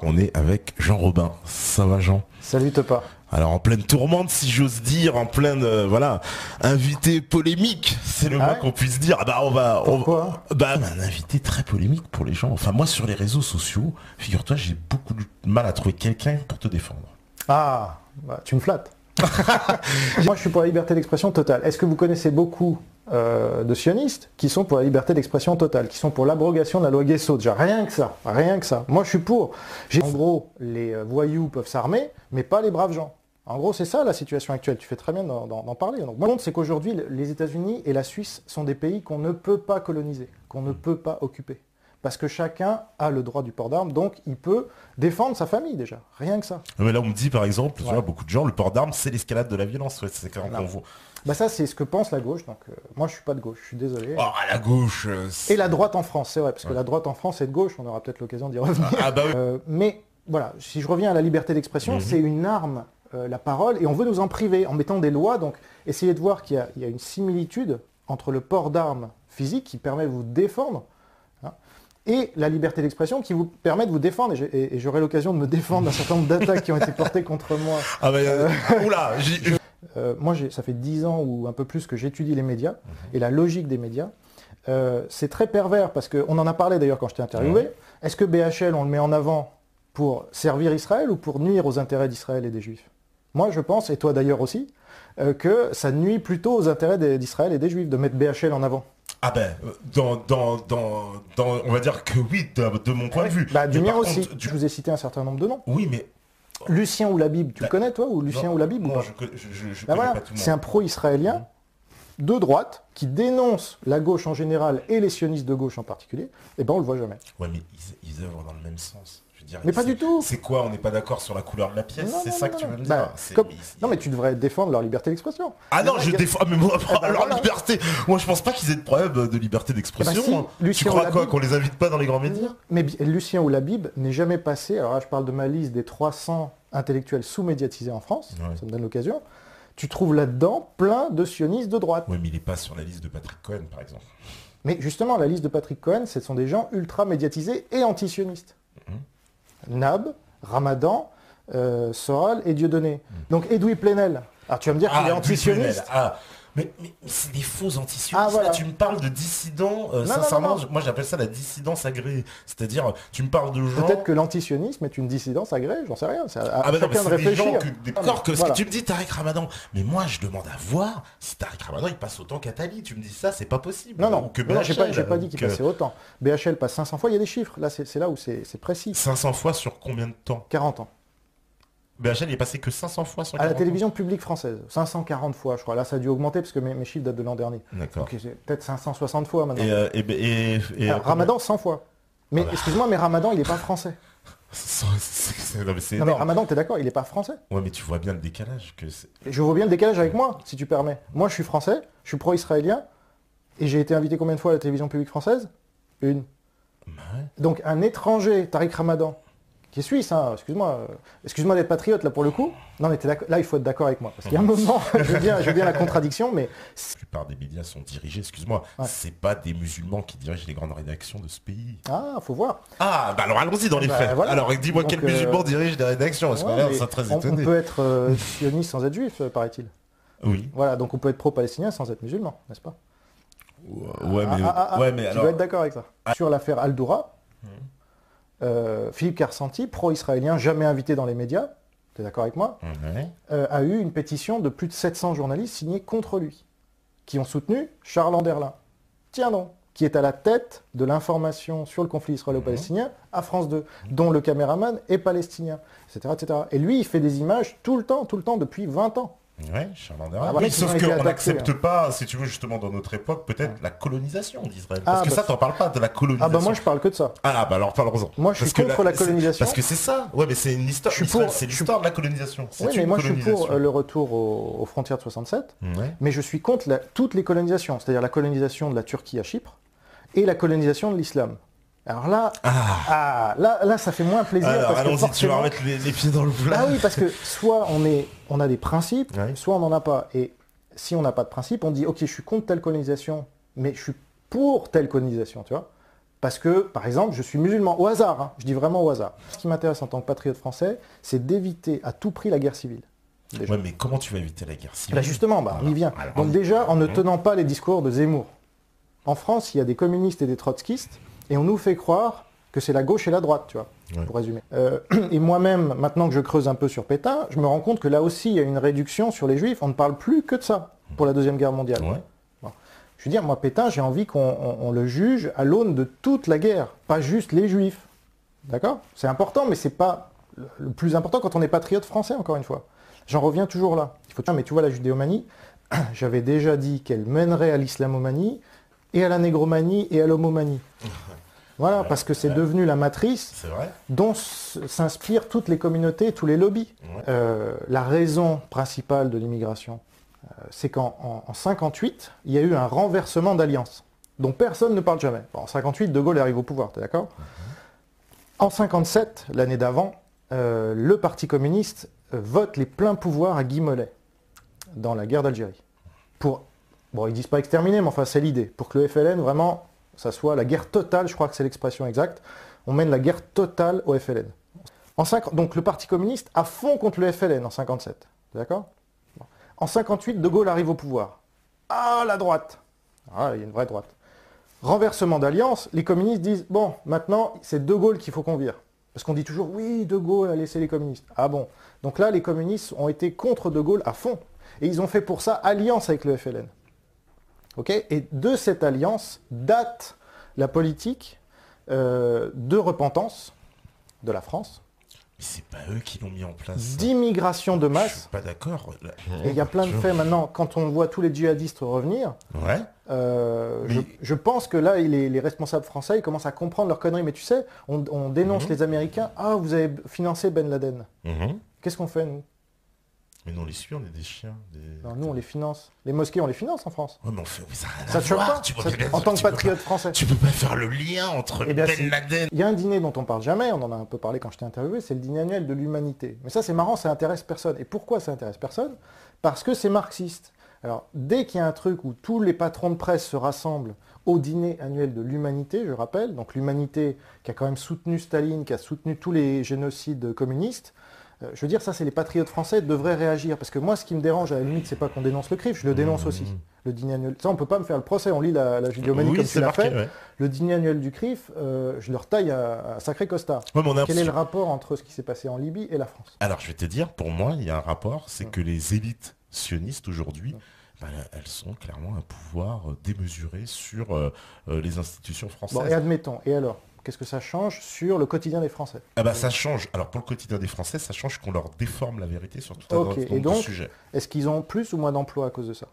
On est avec Jean Robin. Ça va, Jean? Salut Topa. Alors en pleine tourmente, si j'ose dire, en pleine voilà, invité polémique, c'est le moins qu'on puisse dire. Ah bah Pourquoi un invité très polémique pour les gens. Enfin moi sur les réseaux sociaux, figure-toi, j'ai beaucoup de mal à trouver quelqu'un pour te défendre. Ah, bah, tu me flattes. Moi je suis pour la liberté d'expression totale. Est-ce que vous connaissez beaucoup de sionistes qui sont pour la liberté d'expression totale, qui sont pour l'abrogation de la loi Guesso? Déjà rien que ça, rien que ça. Moi je suis pour. En gros, les voyous peuvent s'armer, mais pas les braves gens. En gros, c'est ça la situation actuelle. Tu fais très bien d'en parler. Donc, mon compte, c'est qu'aujourd'hui, les États-Unis et la Suisse sont des pays qu'on ne peut pas coloniser, qu'on ne peut pas occuper. Parce que chacun a le droit du port d'armes, donc il peut défendre sa famille déjà. Rien que ça. Mais là, on me dit par exemple, tu vois, beaucoup de gens, le port d'armes, c'est l'escalade de la violence. Ouais, c'est quand qu'on voit. Bah ça, c'est ce que pense la gauche. Donc moi, je suis pas de gauche. Je suis désolé. Oh, la gauche. Et la droite en France, c'est vrai, parce que la droite en France est de gauche. On aura peut-être l'occasion d'y revenir. Ah bah oui. Mais voilà, si je reviens à la liberté d'expression, c'est une arme. La parole, et on veut nous en priver en mettant des lois. Donc essayez de voir qu'il y a une similitude entre le port d'armes physique qui permet de vous défendre, hein, et la liberté d'expression qui vous permet de vous défendre. Et j'aurai l'occasion de me défendre d'un certain nombre d'attaques qui ont été portées contre moi. Ah bah, oula, moi, ça fait 10 ans ou un peu plus que j'étudie les médias et la logique des médias. C'est très pervers parce qu'on en a parlé d'ailleurs quand je t'ai interviewé. Est-ce que BHL, on le met en avant pour servir Israël ou pour nuire aux intérêts d'Israël et des Juifs? Moi, je pense, et toi d'ailleurs aussi, que ça nuit plutôt aux intérêts d'Israël et des Juifs de mettre BHL en avant. Ah ben, on va dire que oui, de mon point de vue. Bah, du mien aussi. Je vous ai cité un certain nombre de noms. Oui, mais... Lucien Oulabib, tu le connais toi, ou Lucien Oulabib? Non, je connais pas tout le monde. C'est un pro-israélien de droite qui dénonce la gauche en général et les sionistes de gauche en particulier. Et ben on le voit jamais. Ouais, mais ils œuvrent dans le même sens. Je veux dire, mais pas du tout. C'est quoi? On n'est pas d'accord sur la couleur de la pièce? C'est ça que tu veux me dire? Non, mais tu devrais défendre leur liberté d'expression. Ah non, je défends mais moi, leur liberté. Moi, je pense pas qu'ils aient de problème de liberté d'expression. Tu crois quoi? Qu'on les invite pas dans les grands médias? Mais Lucien Oulabib n'est jamais passé. Alors là, je parle de ma liste des 300 intellectuels sous-médiatisés en France. Ça me donne l'occasion. Tu trouves là-dedans plein de sionistes de droite. Oui, mais il n'est pas sur la liste de Patrick Cohen, par exemple. Mais justement, la liste de Patrick Cohen, ce sont des gens ultra médiatisés et anti-sionistes. Nab, Ramadan, Soral et Dieudonné. Donc Edoui Plenel. Alors tu vas me dire qu'il est anti-sioniste. Mais c'est des faux anti-sionistes. Voilà. Là, tu me parles de dissidents. Sincèrement, moi j'appelle ça la dissidence agréée. C'est-à-dire, tu me parles de gens... Peut-être que l'antisionisme est une dissidence agréée, j'en sais rien. Ah ben non, mais c'est des gens que... Ce voilà. que tu me dis, Tariq Ramadan. Mais moi, je demande à voir si Tariq Ramadan, il passe autant qu'Attali. Tu me dis ça, c'est pas possible. Non, j'ai pas dit qu'il passait autant. BHL passe 500 fois, il y a des chiffres. Là, c'est là où c'est précis. 500 fois sur combien de temps? 40 ans. BHL, il est passé que 500 fois sur 40 ans. À la télévision publique française. 540 fois, je crois. Là, ça a dû augmenter parce que mes chiffres datent de l'an dernier. D'accord. Donc, c'est peut-être 560 fois maintenant. Alors, Ramadan, 100 fois. Mais excuse-moi, mais Ramadan, il n'est pas français. Non, mais Ramadan, t'es d'accord, il n'est pas français. Ouais, mais tu vois bien le décalage. Je vois bien le décalage avec moi, si tu permets. Moi, je suis français, je suis pro-israélien, et j'ai été invité combien de fois à la télévision publique française? Une. Ouais. Donc, un étranger, Tariq Ramadan, qui est suisse, hein, excuse-moi d'être patriote là pour le coup. Non mais là il faut être d'accord avec moi. Parce qu'il y a un moment, je veux bien la contradiction, mais... La plupart des médias sont dirigés, excuse-moi, c'est pas des musulmans qui dirigent les grandes rédactions de ce pays. Ah, faut voir. Ah, bah alors allons-y dans les faits. Voilà. Alors dis-moi quel musulman dirige les rédactions, parce que là on serait très étonné. On peut être sioniste sans être juif, paraît-il. Oui. Voilà, donc on peut être pro-palestinien sans être musulman, n'est-ce pas? Ouais, mais tu alors... dois être d'accord avec ça. Sur l'affaire Al-Doura, Philippe Karsanti, pro-israélien, jamais invité dans les médias, tu es d'accord avec moi, a eu une pétition de plus de 700 journalistes signés contre lui, qui ont soutenu Charles Anderlin. Tiens donc, qui est à la tête de l'information sur le conflit israélo-palestinien à France 2, dont le caméraman est palestinien, etc., etc. Et lui, il fait des images tout le temps, depuis 20 ans. Ouais, Charles Anderlin. Oui, sauf qu'on n'accepte pas, si tu veux, justement, dans notre époque, peut-être la colonisation d'Israël. Parce que ça, t'en parles pas de la colonisation. Ah bah moi, je parle que de ça. Ah bah alors parlons-en. Moi, je suis contre la colonisation. Parce que c'est ça. Ouais, mais c'est une histoire. C'est l'histoire de la colonisation. Oui, mais moi, je suis pour le retour aux frontières de 67. Mais je suis contre toutes les colonisations. C'est-à-dire la colonisation de la Turquie à Chypre et la colonisation de l'islam. Alors là, là, ça fait moins plaisir. Alors allons-y, tu vas remettre les pieds dans le plat. Ah oui, parce que soit on a des principes, soit on n'en a pas. Et si on n'a pas de principe, on dit, ok, je suis contre telle colonisation, mais je suis pour telle colonisation, tu vois. Parce que, par exemple, je suis musulman, au hasard, hein, je dis vraiment au hasard. Ce qui m'intéresse en tant que patriote français, c'est d'éviter à tout prix la guerre civile. Ouais, mais comment tu vas éviter la guerre civile? Justement, on y vient. Donc déjà, en ne tenant pas les discours de Zemmour. En France, il y a des communistes et des trotskistes, et on nous fait croire que c'est la gauche et la droite, tu vois, pour résumer. Et moi-même, maintenant que je creuse un peu sur Pétain, je me rends compte que là aussi, il y a une réduction sur les Juifs. On ne parle plus que de ça pour la Deuxième Guerre mondiale. Bon. Je veux dire, moi, Pétain, j'ai envie qu'on le juge à l'aune de toute la guerre, pas juste les Juifs. D'accord? C'est important, mais c'est pas le plus important quand on est patriote français, encore une fois. J'en reviens toujours là. Mais tu vois, la judéomanie, j'avais déjà dit qu'elle mènerait à l'islamomanie, et à la négromanie, et à l'homomanie. Voilà, parce que c'est devenu la matrice dont s'inspirent toutes les communautés, tous les lobbies. La raison principale de l'immigration, c'est qu'en 58, il y a eu un renversement d'alliance, dont personne ne parle jamais. Bon, en 58, De Gaulle arrive au pouvoir, t'es d'accord? En 57, l'année d'avant, le Parti communiste vote les pleins pouvoirs à Guy Mollet dans la guerre d'Algérie. Bon, ils disent pas exterminer, mais enfin, c'est l'idée. Pour que le FLN, vraiment, ça soit la guerre totale, je crois que c'est l'expression exacte, on mène la guerre totale au FLN. Donc le Parti communiste à fond contre le FLN en 57, d'accord? En 58, De Gaulle arrive au pouvoir. Ah, la droite! Ah, il y a une vraie droite. Renversement d'alliance, les communistes disent, bon, maintenant, c'est De Gaulle qu'il faut qu'on vire. Parce qu'on dit toujours, oui, De Gaulle a laissé les communistes. Ah bon? Donc là, les communistes ont été contre De Gaulle à fond. Et ils ont fait pour ça alliance avec le FLN. Okay, et de cette alliance date la politique de repentance de la France. Mais c'est pas eux qui l'ont mis en place. D'immigration de masse. Je suis pas d'accord. Et il y a plein de faits maintenant, quand on voit tous les djihadistes revenir, je pense que là, les responsables français ils commencent à comprendre leurs conneries. Mais tu sais, on dénonce les Américains. Ah, vous avez financé Ben Laden. Qu'est-ce qu'on fait, nous? Mais non, on les suit, on est des chiens. Non, nous, on les finance. Les mosquées, on les finance en France. Ouais, mais on fait, ça n'a rien ça à voir. En tant que patriote français. Tu peux pas faire le lien entre Ben Laden. Il y a un dîner dont on parle jamais, on en a un peu parlé quand je t'ai interviewé, c'est le dîner annuel de l'humanité. Mais ça, c'est marrant, ça intéresse personne. Et pourquoi ça intéresse personne? Parce que c'est marxiste. Alors, dès qu'il y a un truc où tous les patrons de presse se rassemblent au dîner annuel de l'humanité, je rappelle, donc l'humanité qui a quand même soutenu Staline, qui a soutenu tous les génocides communistes, je veux dire, ça, c'est les patriotes français devraient réagir. Parce que moi, ce qui me dérange, à la limite, c'est pas qu'on dénonce le CRIF, je le dénonce aussi. Le dîner annuel. Ça, on peut pas me faire le procès, on lit la judéomanie comme tu l'as fait. Ouais. Le dîner annuel du CRIF, je leur taille à sacré costard. Quel est le rapport entre ce qui s'est passé en Libye et la France? Alors, je vais te dire, pour moi, il y a un rapport, c'est que les élites sionistes aujourd'hui, elles sont clairement un pouvoir démesuré sur les institutions françaises. Bon, et admettons, et alors? Qu'est-ce que ça change sur le quotidien des Français? Ça change. Alors pour le quotidien des Français, ça change qu'on leur déforme la vérité sur tout un nombre de sujets. Est-ce qu'ils ont plus ou moins d'emplois à cause de ça?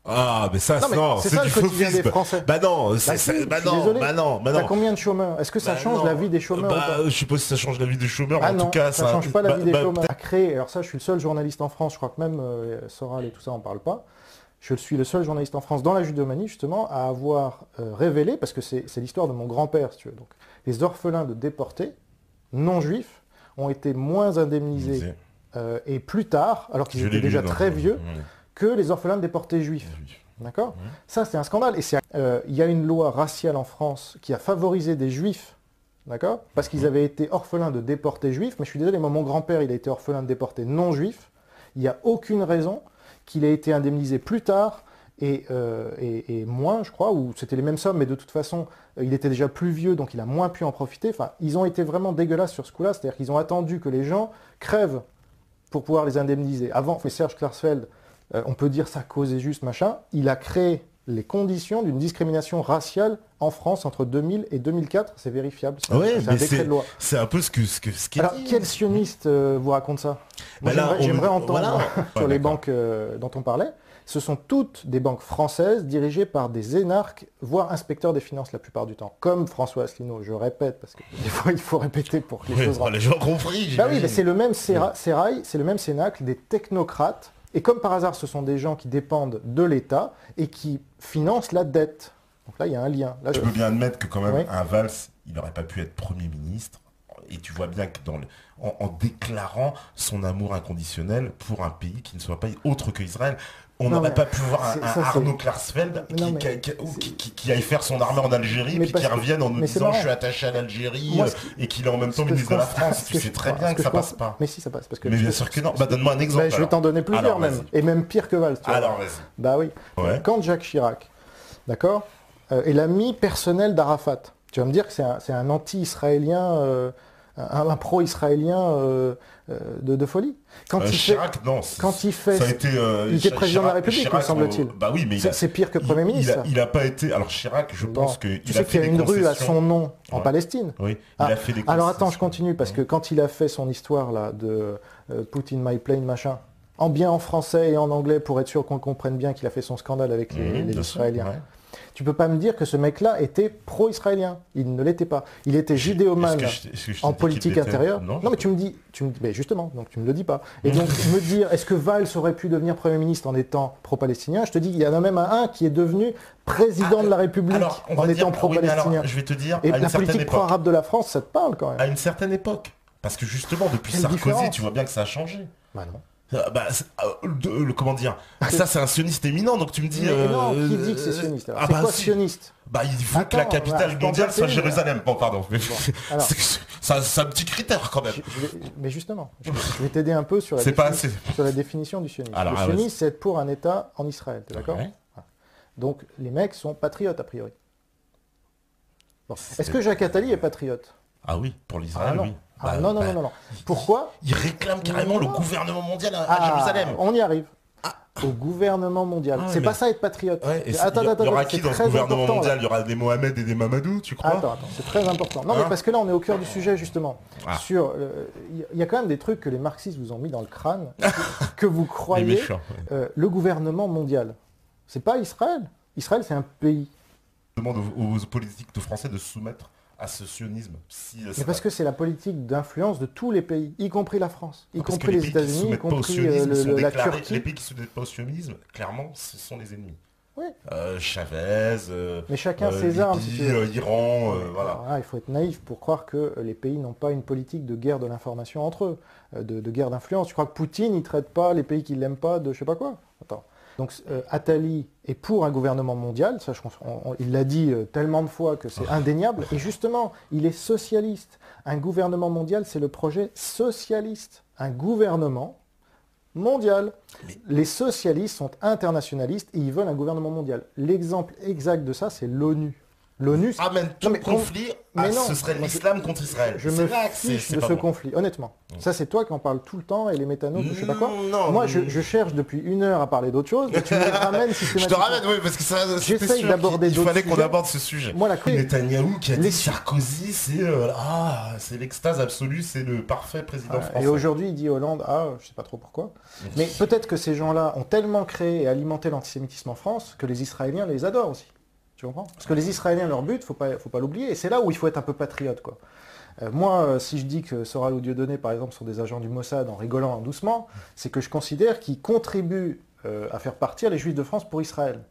Ah, mais ça, non, c'est ça le quotidien des Français. Non, non. T'as combien de chômeurs? Est-ce que ça change la vie des chômeurs? Je sais pas si ça change la vie des chômeurs, en tout cas, ça change pas la vie des chômeurs. À créer, alors ça, je suis le seul journaliste en France, je crois que même Soral et tout ça, on parle pas. Je suis le seul journaliste en France dans la judéomanie, justement, à avoir révélé, parce que c'est l'histoire de mon grand-père, si tu veux. Donc, les orphelins de déportés, non-juifs, ont été moins indemnisés et plus tard, alors qu'ils étaient déjà très vieux, que les orphelins de déportés juifs. D'accord ? Ça, c'est un scandale. Et il y a une loi raciale en France qui a favorisé des juifs, d'accord ? Parce qu'ils avaient été orphelins de déportés juifs. Mais je suis désolé, moi, mon grand-père, il a été orphelin de déportés non-juifs. Il n'y a aucune raison qu'il ait été indemnisé plus tard et moins, je crois, ou c'était les mêmes sommes, mais de toute façon, il était déjà plus vieux, donc il a moins pu en profiter. Enfin, ils ont été vraiment dégueulasses sur ce coup-là, c'est-à-dire qu'ils ont attendu que les gens crèvent pour pouvoir les indemniser. Avant, mais Serge Klarsfeld, on peut dire sa cause est juste, machin, il a créé les conditions d'une discrimination raciale en France entre 2000 et 2004, c'est vérifiable, c'est un décret de loi. C'est un peu ce qui est Alors, dit. Quel sioniste vous raconte ça? J'aimerais entendre sur les banques dont on parlait. Ce sont toutes des banques françaises dirigées par des énarques, voire inspecteurs des finances la plupart du temps. Comme François Asselineau, je répète, parce que des fois il faut répéter pour que les choses rentrent. Les gens ont compris. Bah oui, mais c'est le même sérail, c'est le même cénacle des technocrates. Et comme par hasard, ce sont des gens qui dépendent de l'État et qui financent la dette. Donc là, il y a un lien. Là, je peux bien admettre que quand même, un Valls, il n'aurait pas pu être Premier ministre. Et tu vois bien que en déclarant son amour inconditionnel pour un pays qui ne soit pas autre que Israël, on n'aurait pas pu voir un Arnaud Klarsfeld qui aille faire son armée en Algérie puis qui revienne en nous disant je suis attaché à l'Algérie et qu'il est en même temps ministre de la France. Tu sais très bien que ça passe pas. Mais si, ça passe. Mais bien sûr que non. Bah donne-moi un exemple. Je vais t'en donner plusieurs même. Et même pire que Valls. Alors vas-y. Bah oui. Quand Jacques Chirac, d'accord, est l'ami personnel d'Arafat, tu vas me dire que c'est un anti-israélien, un pro-israélien de folie. Chirac, non. Quand il fait... Ça a été, il était président de la République, me semble-t-il. Bah oui, mais c'est pire que Premier ministre. Il n'a pas été... Alors Chirac, je pense qu'il a fait des concessions. Tu sais qu'il y a une rue à son nom en Palestine. Oui, il a fait des concessions. Alors attends, je continue, parce que quand il a fait son histoire là de Put in my plane, machin, en français et en anglais, pour être sûr qu'on comprenne bien qu'il a fait son scandale avec les Israéliens. Ouais. Tu peux pas me dire que ce mec-là était pro-israélien. Il ne l'était pas. Il était judéomane en politique intérieure. Non, mais tu me dis, mais justement, donc tu me le dis pas. Et donc me dire, est-ce que Valls aurait pu devenir Premier ministre en étant pro-palestinien? Je te dis, il y en a même un qui est devenu président de la République en étant pro-palestinien. Je vais te dire, et la politique pro-arabe de la France, ça te parle quand même. À une certaine époque. Parce que justement, depuis Sarkozy, tu vois bien que ça a changé. Bah non. Comment dire, ça c'est un sioniste éminent, donc tu me dis... non, qui dit que c'est sioniste? C'est quoi sioniste? Bah il faut que la capitale mondiale soit Jérusalem. Bon pardon, c'est un petit critère quand même. Mais justement, je vais t'aider un peu sur la définition du sionisme. Le sionisme, c'est être pour un État en Israël, t'es d'accord? Donc les mecs sont patriotes a priori. Bon. Est-ce que Jacques Attali est patriote? Ah oui, pour l'Israël, oui. Non. Pourquoi? Il réclame carrément le gouvernement mondial à Jérusalem. On y arrive. Au gouvernement mondial. C'est pas ça être patriote. Attends, il y aura qui dans le gouvernement mondial? Il y aura des Mohamed et des Mamadou, tu crois? Attends, c'est très important. Non, mais parce que là, on est au cœur du sujet, justement. Il y a quand même des trucs que les marxistes vous ont mis dans le crâne, que vous croyez. Le gouvernement mondial. C'est pas Israël. Israël, c'est un pays. Je demande aux politiques de Français de se soumettre à ce sionisme. Mais parce que c'est la politique d'influence de tous les pays, y compris la France, y compris les États-Unis, y compris la Turquie. Les pays qui ne se soumettent pas au sionisme, clairement, ce sont les ennemis. Oui. Chavez, mais chacun ses armes, si tu veux. Iran, voilà. Il faut être naïf pour croire que les pays n'ont pas une politique de guerre de l'information entre eux, de guerre d'influence. Tu crois que Poutine, il traite pas les pays qui l'aiment pas de je sais pas quoi? Attends. Donc Attali est pour un gouvernement mondial, ça, il l'a dit tellement de fois que c'est indéniable, et justement, il est socialiste. Un gouvernement mondial, c'est le projet socialiste. Un gouvernement mondial. Les socialistes sont internationalistes et ils veulent un gouvernement mondial. L'exemple exact de ça, c'est l'ONU. L'ONU amène tout conflit, ce serait l'islam contre Israël. Je me fiche de ce conflit, honnêtement. Ça, c'est toi qui en parles tout le temps et les méthanos, je sais pas quoi. Moi, je cherche depuis 1 heure à parler d'autre chose, mais tu me ramènes systématiquement. Je te ramène, oui, parce que ça, j'essaye d'aborder d'autres sujets. Il fallait qu'on aborde ce sujet. Moi, Netanyahou qui a dit Sarkozy, c'est l'extase absolue, c'est le parfait président français. Et aujourd'hui, il dit Hollande, je sais pas trop pourquoi. Mais peut-être que ces gens-là ont tellement créé et alimenté l'antisémitisme en France que les Israéliens les adorent aussi. Tu comprends? Parce que les Israéliens, leur but, faut pas l'oublier, et c'est là où il faut être un peu patriote, quoi. Moi, si je dis que Soral ou Dieudonné, par exemple, sont des agents du Mossad en rigolant doucement, c'est que je considère qu'ils contribuent à faire partir les Juifs de France pour Israël.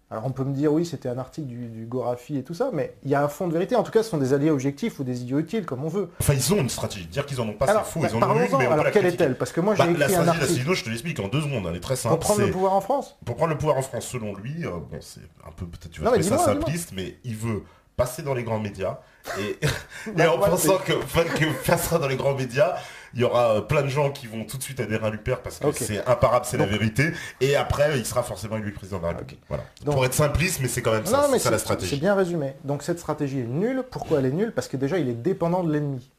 Alors on peut me dire, oui, c'était un article du Gorafi et tout ça, mais il y a un fond de vérité. En tout cas, ce sont des alliés objectifs ou des idiots utiles, comme on veut. Enfin, ils ont une stratégie. Dire qu'ils en ont pas, c'est faux. Ils en ont une, mais alors quelle est-elle? Parce que moi, j'ai écrit un article. Sinon, je te l'explique en 2 secondes. Elle est très simple. Pour prendre le pouvoir en France? Pour prendre le pouvoir en France, selon lui, c'est un peu, peut-être tu vas trouver ça simpliste, mais il veut passer dans les grands médias et en pensant que passera dans les grands médias, il y aura plein de gens qui vont tout de suite adhérer à l'UPR parce que c'est imparable, c'est la vérité, et après il sera forcément élu président de la République. Voilà. Donc, pour être simpliste, mais c'est quand même ça, c'est ça la stratégie. C'est bien résumé. Donc cette stratégie est nulle. Pourquoi elle est nulle? Parce que déjà il est dépendant de l'ennemi.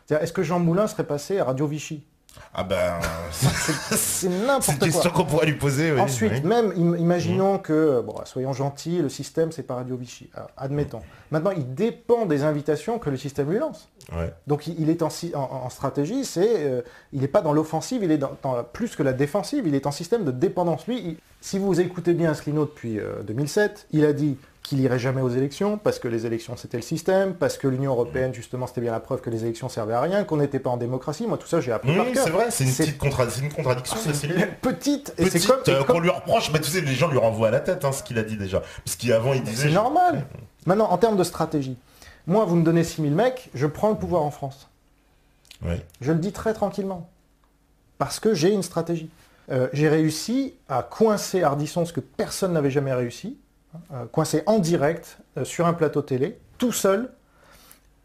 C'est-à-dire, est-ce que Jean Moulin serait passé à Radio Vichy? Ah ben... c'est n'importe quoi. C'est une question qu'on pourrait lui poser. Ensuite, même, imaginons que, soyons gentils, le système, c'est pas Radio Vichy. Alors, admettons. Maintenant, il dépend des invitations que le système lui lance. Donc, il est en stratégie, il n'est pas dans l'offensive, il est dans plus que la défensive, il est en système de dépendance. Lui, si vous écoutez bien Asselineau depuis 2007, il a dit qu'il irait jamais aux élections, parce que les élections c'était le système, parce que l'Union Européenne justement c'était bien la preuve que les élections servaient à rien, qu'on n'était pas en démocratie. Moi tout ça j'ai appris par cœur. C'est vrai, c'est une contradiction. Petite, et c'est comme qu'on lui reproche, mais tu sais les gens lui renvoient à la tête ce qu'il a dit déjà. Parce qu'avant il disait... C'est normal. Maintenant en termes de stratégie, moi vous me donnez 6000 mecs, je prends le pouvoir en France. Ouais. Je le dis très tranquillement. Parce que j'ai une stratégie. J'ai réussi à coincer Ardisson, ce que personne n'avait jamais réussi, coincer en direct sur un plateau télé, tout seul,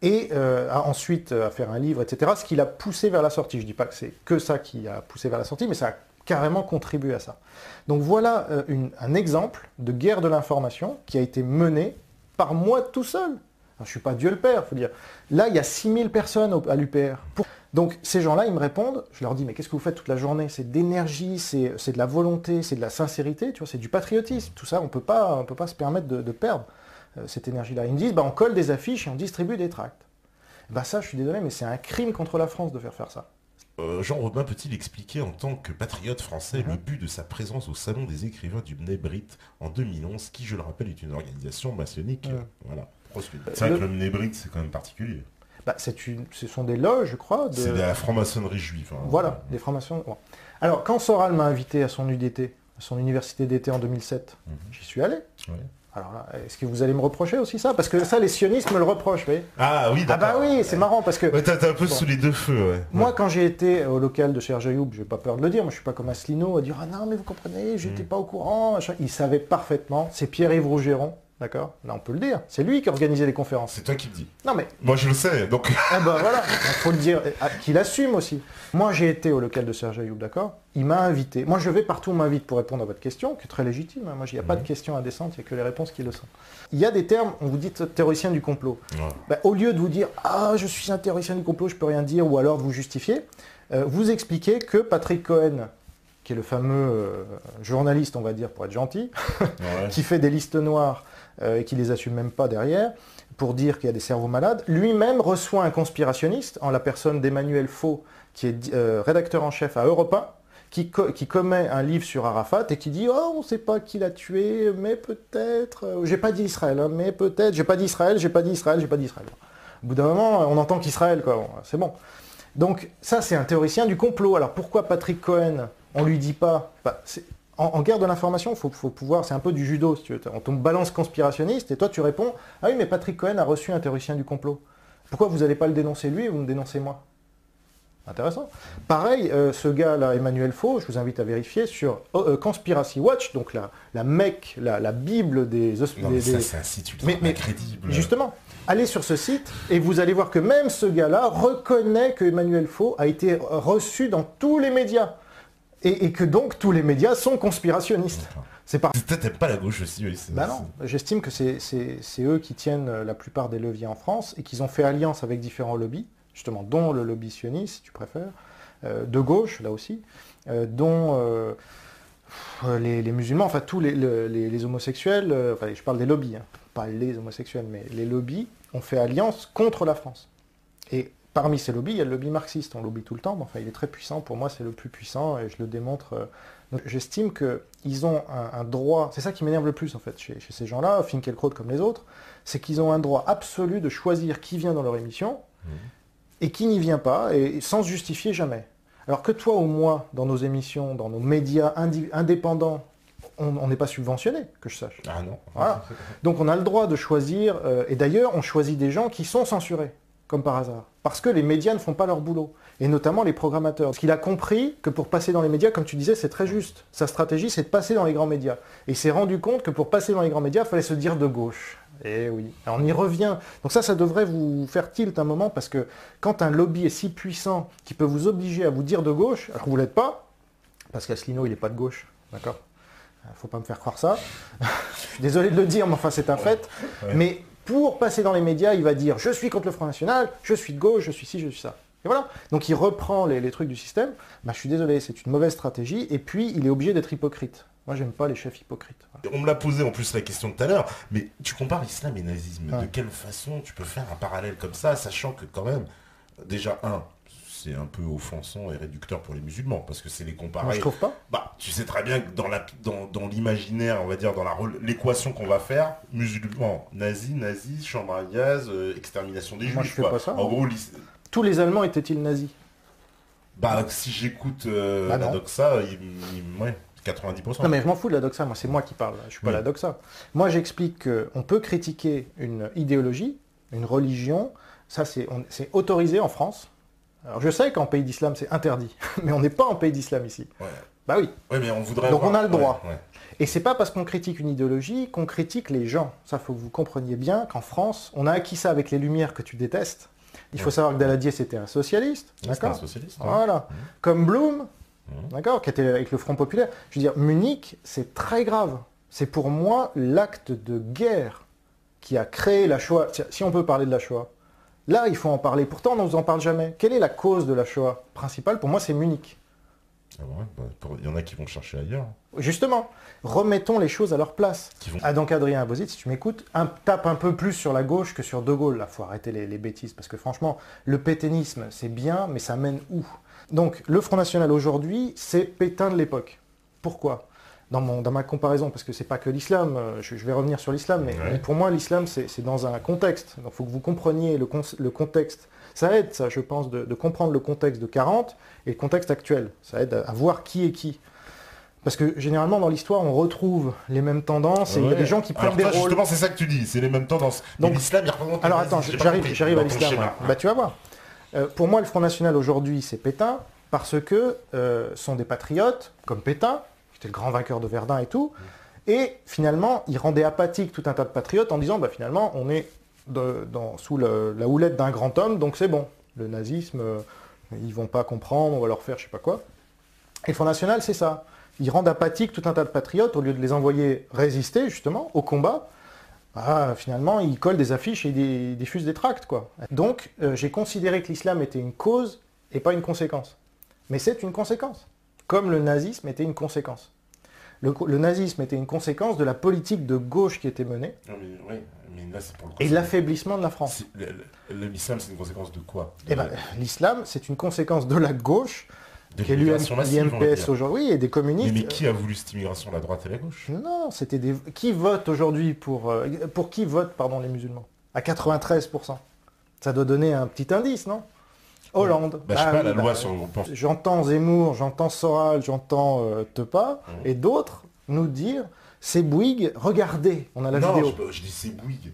et ensuite à faire un livre, etc. Ce qui l'a poussé vers la sortie. Je ne dis pas que c'est que ça qui a poussé vers la sortie, mais ça a carrément contribué à ça. Donc voilà un exemple de guerre de l'information qui a été menée par moi tout seul. Alors, je ne suis pas Dieu le Père, il faut dire. Là, il y a 6000 personnes à l'UPR. Donc ces gens-là, ils me répondent, je leur dis, mais qu'est-ce que vous faites toute la journée? C'est de l'énergie, c'est de la volonté, c'est de la sincérité, tu vois, c'est du patriotisme. Tout ça, on peut pas se permettre de perdre cette énergie-là. Ils me disent, on colle des affiches et on distribue des tracts. Ça, je suis désolé, mais c'est un crime contre la France de faire ça. Jean-Robin peut-il expliquer en tant que patriote français le but de sa présence au Salon des écrivains du Mnebrit en 2011, qui, je le rappelle, est une organisation maçonnique. Voilà. C'est vrai que le Mnebrit, c'est quand même particulier. Ce sont des loges, je crois. C'est de la franc-maçonnerie juive. Hein. Voilà, des francs-maçons. Bon. Alors, quand Soral m'a invité à son UDT, à son université d'été en 2007, j'y suis allé. Ouais. Alors là, est-ce que vous allez me reprocher aussi ça? Parce que ça, les sionistes me le reprochent, vous voyez. Ah oui, d'accord. Ah bah oui, c'est marrant parce que... Ouais, t'es un peu sous les deux feux, ouais. Moi, quand j'ai été au local de Serge Ayoub, j'ai pas peur de le dire, moi je suis pas comme Asselineau à dire « Ah non, mais vous comprenez, j'étais pas au courant. » Il savait parfaitement, c'est Pierre-Yves Rougeron, d'accord? Là, on peut le dire. C'est lui qui organisait les conférences. C'est toi qui le dis. Non mais... Moi, je le sais, donc... Ah bah voilà, il faut le dire, qu'il assume aussi. Moi, j'ai été au local de Serge Ayoub, d'accord? Il m'a invité. Moi, je vais partout où on m'invite pour répondre à votre question, qui est très légitime. Moi, il n'y a pas de questions indécentes, il n'y a que les réponses qui le sont. Il y a des termes, on vous dit théoricien du complot. Au lieu de vous dire « Ah, je suis un théoricien du complot, je peux rien dire », ou alors de vous justifier, vous expliquez que Patrick Cohen, qui est le fameux journaliste, on va dire, pour être gentil, qui fait des listes noires et qui les assume même pas derrière, pour dire qu'il y a des cerveaux malades, lui-même reçoit un conspirationniste, en la personne d'Emmanuel Faux, qui est rédacteur en chef à Europe 1, qui commet un livre sur Arafat et qui dit « Oh, on ne sait pas qui l'a tué, mais peut-être... j'ai pas dit Israël, hein, mais peut-être... J'ai pas dit Israël, j'ai pas dit Israël, j'ai pas dit Israël. » Au bout d'un moment, on entend qu'Israël, quoi. Bon, c'est bon. Donc, ça, c'est un théoricien du complot. Alors, pourquoi Patrick Cohen, on lui dit pas... En guerre de l'information, il faut pouvoir... C'est un peu du judo, si tu veux. On tombe balance conspirationniste, et toi, tu réponds « Ah oui, mais Patrick Cohen a reçu un théoricien du complot. Pourquoi vous n'allez pas le dénoncer lui et vous me dénoncez moi ?» Intéressant. Pareil, ce gars-là, Emmanuel Faux, je vous invite à vérifier sur Conspiracy Watch, donc la Mecque, la Bible des... Non, mais ça, c'est un site ultra incrédible. Justement, allez sur ce site et vous allez voir que même ce gars-là reconnaît que Emmanuel Faux a été reçu dans tous les médias. Et que donc tous les médias sont conspirationnistes. Peut-être t'aimes pas la gauche aussi. Oui, non, j'estime que c'est eux qui tiennent la plupart des leviers en France et qu'ils ont fait alliance avec différents lobbies, justement, dont le lobby sioniste, si tu préfères, de gauche, là aussi, dont les musulmans, enfin tous les homosexuels, enfin je parle des lobbies, hein, pas les homosexuels, mais les lobbies ont fait alliance contre la France. Et parmi ces lobbies, il y a le lobby marxiste, on l'oublie tout le temps, mais enfin il est très puissant, pour moi c'est le plus puissant, et je le démontre. Donc, j'estime qu'ils ont un droit, c'est ça qui m'énerve le plus en fait, chez ces gens-là, Finkielkraut comme les autres, c'est qu'ils ont un droit absolu de choisir qui vient dans leur émission, et qui n'y vient pas, et sans se justifier jamais. Alors que toi ou moi, dans nos émissions, dans nos médias indépendants, on n'est pas subventionné, que je sache. Ah non. Voilà. Donc on a le droit de choisir, et d'ailleurs on choisit des gens qui sont censurés, comme par hasard. Parce que les médias ne font pas leur boulot, et notamment les programmateurs. Parce qu'il a compris que pour passer dans les médias, comme tu disais, c'est très juste. Sa stratégie, c'est de passer dans les grands médias. Et il s'est rendu compte que pour passer dans les grands médias, il fallait se dire de gauche. Eh oui, alors on y revient. Donc ça devrait vous faire tilt un moment, parce que quand un lobby est si puissant qu'il peut vous obliger à vous dire de gauche, alors que vous ne l'êtes pas, parce qu'Asselineau, il n'est pas de gauche, d'accord? Faut pas me faire croire ça. Je suis désolé de le dire, mais enfin c'est un fait. Ouais. Mais pour passer dans les médias, il va dire « je suis contre le Front National, je suis de gauche, je suis ci, je suis ça ». Et voilà. Donc il reprend les trucs du système. Je suis désolé, c'est une mauvaise stratégie. Et puis, il est obligé d'être hypocrite. Moi, j'aime pas les chefs hypocrites. Voilà. On me l'a posé en plus la question tout à l'heure, mais tu compares islam et nazisme. De quelle façon tu peux faire un parallèle comme ça, sachant que quand même, déjà, c'est un peu offensant et réducteur pour les musulmans, parce que c'est les comparer. Moi, je trouve pas. Tu sais très bien que dans l'imaginaire, on va dire, dans l'équation qu'on va faire, musulmans, nazis, chambre à gaz, extermination des juifs. Moi, je fais pas ça. En gros, tous les Allemands étaient-ils nazis? Si j'écoute la doxa, ouais. 90%. Non mais je m'en fous de la doxa, moi c'est moi qui parle, je suis pas la doxa. Moi j'explique qu'on peut critiquer une idéologie, une religion, ça c'est autorisé en France, Alors je sais qu'en pays d'islam c'est interdit, mais on n'est pas en pays d'islam ici. Ouais. Bah oui. Ouais, mais on voudrait. Donc on a le droit. Ouais. Et c'est pas parce qu'on critique une idéologie qu'on critique les gens. Ça, faut que vous compreniez bien qu'en France, on a acquis ça avec les Lumières que tu détestes. Il faut savoir que Daladier, c'était un socialiste. D'accord. Un socialiste. Voilà. Comme Blum, d'accord, qui était avec le Front Populaire. Je veux dire, Munich, c'est très grave. C'est pour moi l'acte de guerre qui a créé la Shoah. Si on peut parler de la Shoah, là, il faut en parler. Pourtant, on ne nous en parle jamais. Quelle est la cause de la Shoah principale? Pour moi, c'est Munich. Ah ouais, il y en a qui vont chercher ailleurs. Justement, remettons les choses à leur place. Ah donc Adrien Abosit, si tu m'écoutes, tape un peu plus sur la gauche que sur De Gaulle. Là, faut arrêter les bêtises, parce que franchement, le pétainisme, c'est bien, mais ça mène où? Donc, le Front National aujourd'hui, c'est Pétain de l'époque. Pourquoi? Dans ma comparaison, parce que c'est pas que l'islam, je vais revenir sur l'islam, mais pour moi, l'islam, c'est dans un contexte. Donc, il faut que vous compreniez le contexte. Ça aide, ça, je pense, de comprendre le contexte de 40 et le contexte actuel. Ça aide à voir qui est qui. Parce que généralement, dans l'histoire, on retrouve les mêmes tendances et il y a des gens qui prennent des rôles. Justement, c'est ça que tu dis, c'est les mêmes tendances. Donc, l'islam, il représente... Alors attends, j'arrive à l'islam. Bah, tu vas voir. Pour moi, le Front National aujourd'hui, c'est Pétain, parce que sont des patriotes, comme Pétain, qui était le grand vainqueur de Verdun et tout, et finalement, il rendait apathique tout un tas de patriotes en disant, bah, finalement, on est sous la houlette d'un grand homme, donc c'est bon. Le nazisme, ils vont pas comprendre, on va leur faire je sais pas quoi. Et le Front National, c'est ça. Ils rendent apathique tout un tas de patriotes, au lieu de les envoyer résister, justement, au combat. Finalement, ils collent des affiches et ils diffusent des tracts, quoi. Donc, j'ai considéré que l'islam était une cause et pas une conséquence. Mais c'est une conséquence. Comme le nazisme était une conséquence. Le nazisme était une conséquence de la politique de gauche qui était menée. Non, mais, oui, mais là, c'est pour le et l'affaiblissement de la France. L'islam, c'est une conséquence de quoi? L'islam, c'est une conséquence de la gauche, qui est l'UMPS aujourd'hui, et des communistes. Mais qui a voulu cette immigration, la droite et la gauche? Non, c'était des... Qui vote aujourd'hui pour qui votent, pardon, les musulmans? À 93%. Ça doit donner un petit indice, non? Hollande. Je sais pas, la loi sur... J'entends Zemmour, j'entends Soral, j'entends Tepa, et d'autres nous dire, c'est Bouygues, regardez, on a la vidéo. Non, je dis c'est Bouygues.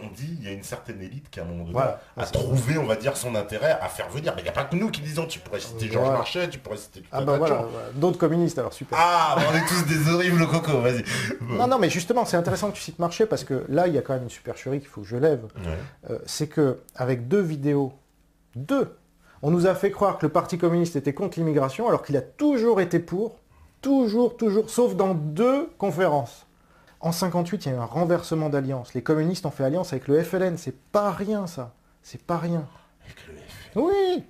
On dit, il y a une certaine élite qui, à un moment donné, a trouvé, on va dire, son intérêt à faire venir. Mais il n'y a pas que nous qui disons, tu pourrais citer Georges Marchais, tu pourrais citer... D'autres communistes, alors super. On est tous des horribles cocos, vas-y. Non, mais justement, c'est intéressant que tu cites Marchais, parce que là, il y a quand même une supercherie qu'il faut que je lève. C'est qu'avec 2 vidéos, on nous a fait croire que le Parti communiste était contre l'immigration, alors qu'il a toujours été pour, toujours, sauf dans 2 conférences. En 58, il y a eu un renversement d'alliance. Les communistes ont fait alliance avec le FLN. C'est pas rien, ça. C'est pas rien. Avec le FLN. Oui.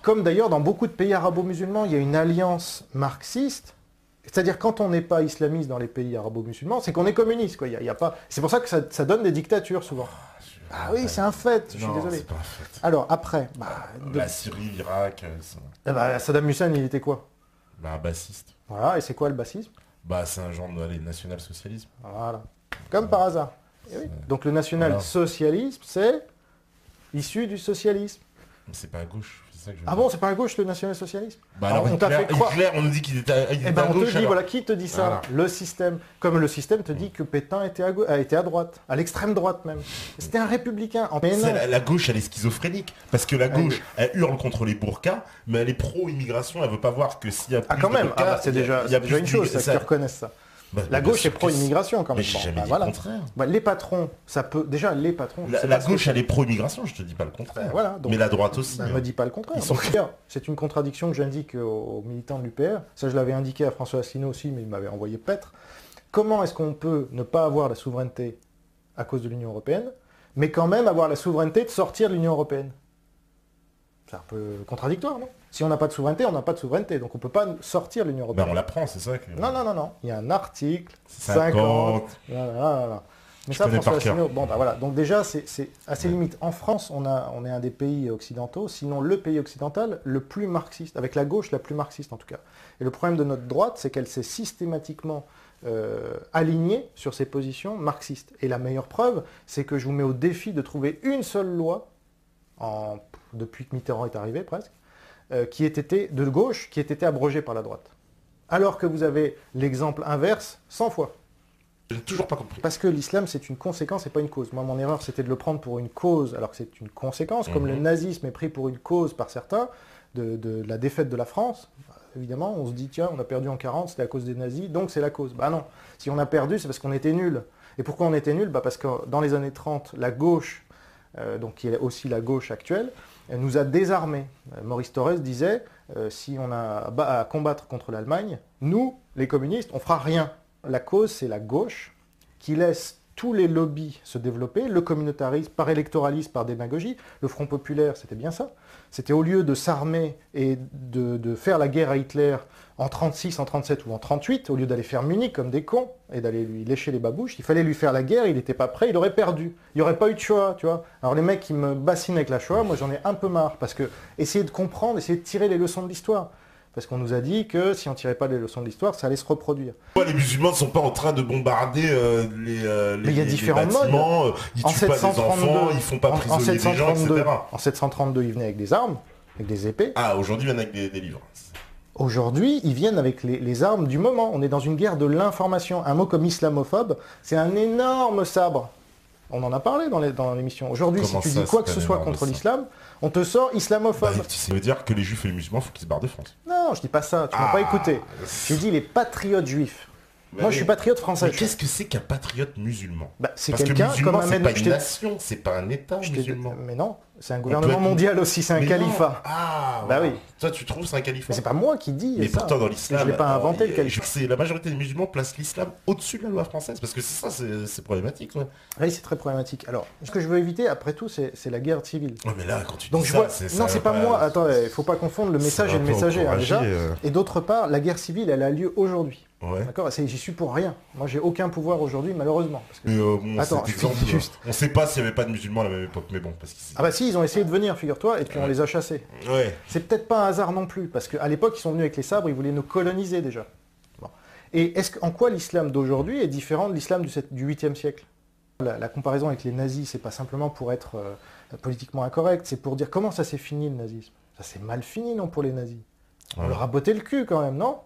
Comme d'ailleurs dans beaucoup de pays arabo-musulmans, il y a une alliance marxiste. C'est-à-dire quand on n'est pas islamiste dans les pays arabo-musulmans, c'est qu'on est communiste, quoi. Il y a pas... C'est pour ça que ça donne des dictatures souvent. Oui, c'est un fait. Je suis désolé. C'est pas un fait. Alors après, la Syrie, l'Irak. Saddam Hussein, il était quoi? Bassiste. Voilà. Et c'est quoi le bassisme? C'est un genre de national-socialisme. Voilà. Comme par hasard. Oui. Donc le national-socialisme, c'est issu du socialisme. Mais c'est pas à gauche. Bon, c'est pas à gauche le national-socialisme? On t'a fait croire. Hitler, on nous dit qu'il était à gauche. On te dit, voilà, qui te dit ça? Le système. Comme le système te dit que Pétain a été à droite, à l'extrême droite même. C'était un républicain. La gauche, elle est schizophrénique. Parce que la gauche, elle hurle contre les burkas, mais elle est pro-immigration, elle veut pas voir que s'il y a plus quand même, c'est déjà une chose, ça, qu'ils reconnaissent ça. La gauche est pro-immigration quand même. Mais j'ai jamais dit le contraire. Les patrons, ça peut... Déjà, les patrons... La gauche, elle est pro-immigration, je te dis pas le contraire. Mais la droite aussi. Ne me dis pas le contraire. C'est une contradiction que j'indique aux militants de l'UPR. Ça, je l'avais indiqué à François Asselineau aussi, mais il m'avait envoyé paître. Comment est-ce qu'on peut ne pas avoir la souveraineté à cause de l'Union européenne, mais quand même avoir la souveraineté de sortir de l'Union européenne? C'est un peu contradictoire, non? Si on n'a pas de souveraineté, on n'a pas de souveraineté. Donc on ne peut pas sortir de l'Union européenne. On la prend, c'est ça Non. Il y a un article 50. Mais ça, François Asselineau... Donc déjà, c'est assez limite. En France, on est un des pays occidentaux, sinon le pays occidental le plus marxiste, avec la gauche la plus marxiste en tout cas. Et le problème de notre droite, c'est qu'elle s'est systématiquement alignée sur ses positions marxistes. Et la meilleure preuve, c'est que je vous mets au défi de trouver une seule loi, depuis que Mitterrand est arrivé presque, qui ait été de gauche, qui ait été abrogée par la droite. Alors que vous avez l'exemple inverse 100 fois. Je n'ai toujours pas compris. Parce que l'islam, c'est une conséquence et pas une cause. Moi, mon erreur, c'était de le prendre pour une cause, alors que c'est une conséquence, comme le nazisme est pris pour une cause par certains, de la défaite de la France. Évidemment, on se dit, tiens, on a perdu en 40, c'était à cause des nazis, donc c'est la cause. Bah non, si on a perdu, c'est parce qu'on était nuls. Et pourquoi on était nuls? Parce que dans les années 30, la gauche, donc qui est aussi la gauche actuelle, nous a désarmés. Maurice Thorez disait, si on a à combattre contre l'Allemagne, nous, les communistes, on fera rien. La cause, c'est la gauche qui laisse tous les lobbies se développer, le communautarisme, par électoralisme, par démagogie. Le Front populaire, c'était bien ça. C'était au lieu de s'armer et de faire la guerre à Hitler en 36, en 37 ou en 38, au lieu d'aller faire Munich comme des cons et d'aller lui lécher les babouches, il fallait lui faire la guerre, il n'était pas prêt, il aurait perdu. Il n'y aurait pas eu de Shoah, tu vois. Alors les mecs qui me bassinent avec la Shoah, moi j'en ai un peu marre, parce que essayer de comprendre, essayer de tirer les leçons de l'histoire. Parce qu'on nous a dit que si on ne tirait pas les leçons de l'histoire, ça allait se reproduire. Les musulmans ne sont pas en train de bombarder mais il y a différents modes. Ils tuent pas des enfants, ils font pas prisonnier des gens, etc. En 732, ils venaient avec des armes, avec des épées. Ah, aujourd'hui, ils viennent avec des livres. Aujourd'hui, ils viennent avec les armes du moment. On est dans une guerre de l'information. Un mot comme islamophobe, c'est un énorme sabre. On en a parlé dans l'émission. Aujourd'hui, si tu dis quoi que ce soit contre l'islam, on te sort islamophobe. Ça veut dire que les juifs et les musulmans, il faut qu'ils se barrent de France. Non, je dis pas ça, tu m'as pas écouté. Je dis les patriotes juifs. Moi, je suis patriote français. Mais qu'est-ce que c'est qu'un patriote musulman? C'est quelqu'un comme un c'est pas une nation, c'est pas un État musulman. Mais non, c'est un gouvernement mondial aussi, c'est un califat. Ah, bah oui. Toi, tu trouves c'est un califat? Mais c'est pas moi qui dis. Mais pourtant, dans l'islam, je l'ai pas inventé le califat. La majorité des musulmans placent l'islam au-dessus de la loi française, parce que ça, c'est problématique. Ouais. Oui, c'est très problématique. Alors, ce que je veux éviter, après tout, c'est la guerre civile. Ouais, mais là, quand tu dis ça, non, c'est pas moi. Attends, il faut pas confondre le message et le messager, déjà. Et d'autre part, la guerre civile, elle a lieu aujourd'hui. Ouais. D'accord, j'y suis pour rien. Moi, j'ai aucun pouvoir aujourd'hui, malheureusement. Parce que... Mais attends, juste. On sait pas s'il y avait pas de musulmans à la même époque, mais bon. Ah bah si, ils ont essayé de venir, figure-toi, et puis on les a chassés. Ouais. C'est peut-être pas un hasard non plus, parce qu'à l'époque, ils sont venus avec les sabres, ils voulaient nous coloniser déjà. Bon. Et en quoi l'islam d'aujourd'hui est différent de l'islam du 8e siècle? La comparaison avec les nazis, c'est pas simplement pour être politiquement incorrect, c'est pour dire comment ça s'est fini le nazisme. Ça s'est mal fini, non, pour les nazis. On leur a botté le cul quand même, non?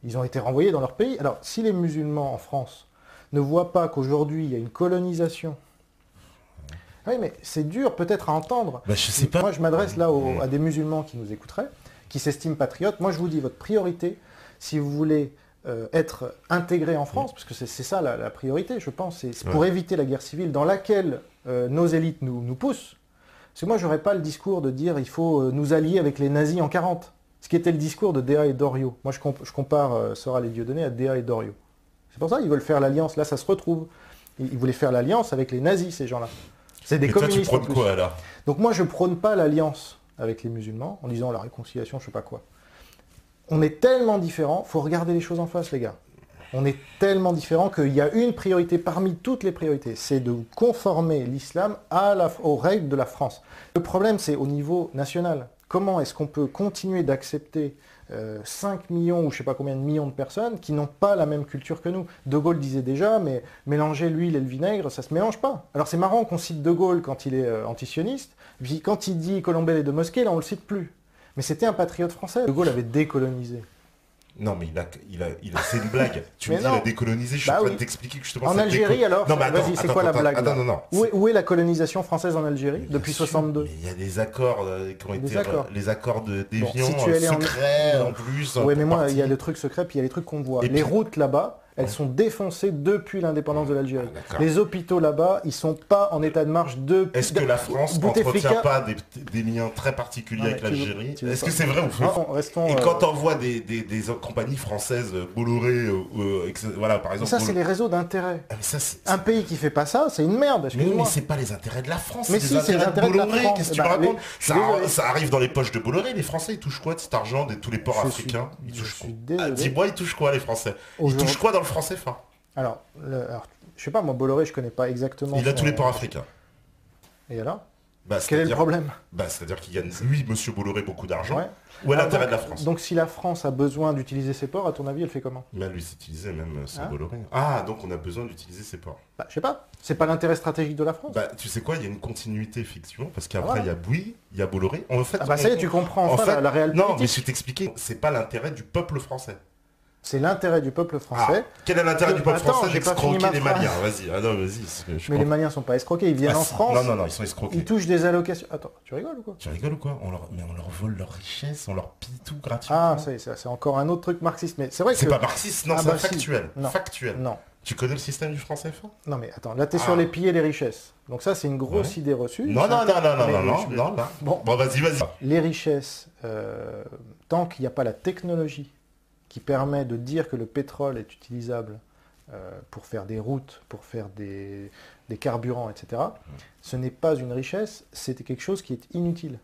Ils ont été renvoyés dans leur pays. Alors, si les musulmans en France ne voient pas qu'aujourd'hui, il y a une colonisation... Oui, mais c'est dur peut-être à entendre. Je sais pas. Moi, je m'adresse là à des musulmans qui nous écouteraient, qui s'estiment patriotes. Moi, je vous dis, votre priorité, si vous voulez être intégré en France, parce que c'est ça la priorité, je pense, c'est pour éviter la guerre civile dans laquelle nos élites nous poussent. Parce que moi, je n'aurais pas le discours de dire il faut nous allier avec les nazis en 40. Ce qui était le discours de Déa et Doriot. Moi, je compare Soral et Dieudonné à Déa et Doriot. C'est pour ça qu'ils veulent faire l'alliance. Là, ça se retrouve. Ils voulaient faire l'alliance avec les nazis, ces gens-là. C'est des communistes. Toi, tu prônes quoi, là? Donc moi, je prône pas l'alliance avec les musulmans, en disant la réconciliation, je sais pas quoi. On est tellement différents, faut regarder les choses en face, les gars. On est tellement différents qu'il y a une priorité parmi toutes les priorités, c'est de conformer l'islam aux règles de la France. Le problème, c'est au niveau national. Comment est-ce qu'on peut continuer d'accepter 5 millions ou je ne sais pas combien de millions de personnes qui n'ont pas la même culture que nous? De Gaulle disait déjà, mais mélanger l'huile et le vinaigre, ça ne se mélange pas. Alors c'est marrant qu'on cite De Gaulle quand il est antisioniste, puis quand il dit Colombelle et de Mosquée, là on ne le cite plus. Mais c'était un patriote français. De Gaulle avait décolonisé. Non, mais c'est une blague. Tu me dis, il a décolonisé, je suis en train de t'expliquer que je te pense. En Algérie, alors, vas-y, c'est quoi la blague? Non. Où est la colonisation française en Algérie depuis 62? Mais il y a des accords qui ont été... Les accords d'Évian, secrets en plus. Oui, mais moi, il y a le truc secret, puis il y a les trucs qu'on voit. Les routes là-bas, elles sont défoncées depuis l'indépendance de l'Algérie. Les hôpitaux là-bas, ils sont pas en état de marche depuis... Est-ce que la France n'entretient pas des liens très particuliers avec l'Algérie? Est-ce que c'est vrai ou faux? Et quand on voit des compagnies françaises, Bolloré, voilà, par exemple... Ça, c'est les réseaux d'intérêt. Un pays qui fait pas ça, c'est une merde, excuse-moi. Mais c'est pas les intérêts de la France, mais c'est les intérêts de Bolloré. Qu'est-ce que tu me racontes? Ça arrive dans les poches de Bolloré. Les Français, ils touchent quoi de cet argent de tous les ports africains? Ils touchent quoi? Dis-moi, ils touchent quoi, les Français? Ils touchent quoi dans le franc CFA? Alors, je sais pas, moi, Bolloré, je connais pas exactement... Il a tous les ports africains. Et alors? Quel est le problème? C'est-à-dire qu'il gagne, lui, monsieur Bolloré, beaucoup d'argent. Où est l'intérêt de la France? Donc si la France a besoin d'utiliser ses ports, à ton avis, elle fait comment? Mais elle lui s'utilisait même sans Bolloré. Ah, donc on a besoin d'utiliser ses ports. Je sais pas. C'est pas l'intérêt stratégique de la France? Tu sais quoi, il y a une continuité, effectivement, parce qu'après, il y a Bouygues, il y a Bolloré. En fait, ça y est, tu comprends enfin la réelle politique. Non, mais je vais t'expliquer, c'est pas l'intérêt du peuple français. C'est l'intérêt du peuple français. Quel est l'intérêt du peuple français d'escroquer les Maliens? Vas-y. Mais les Maliens sont pas escroqués, ils viennent en France. Non, ils sont escroqués. Ils touchent des allocations. Attends, tu rigoles ou quoi? Tu rigoles ou quoi? Mais on leur vole leurs richesses, on leur pille tout Ah, gratuitement. c'est encore un autre truc marxiste. Mais c'est vrai que... C'est pas marxiste, non, c'est factuel. Non. Factuel. Non. Tu connais le système du franc CFA? Non mais attends, là t'es sur les piller les richesses. Donc ça c'est une grosse idée reçue. Non. Bon, vas-y. Les richesses, tant qu'il n'y a pas la technologie qui permet de dire que le pétrole est utilisable pour faire des routes, pour faire des carburants, etc., ce n'est pas une richesse, c'est quelque chose qui est inutile.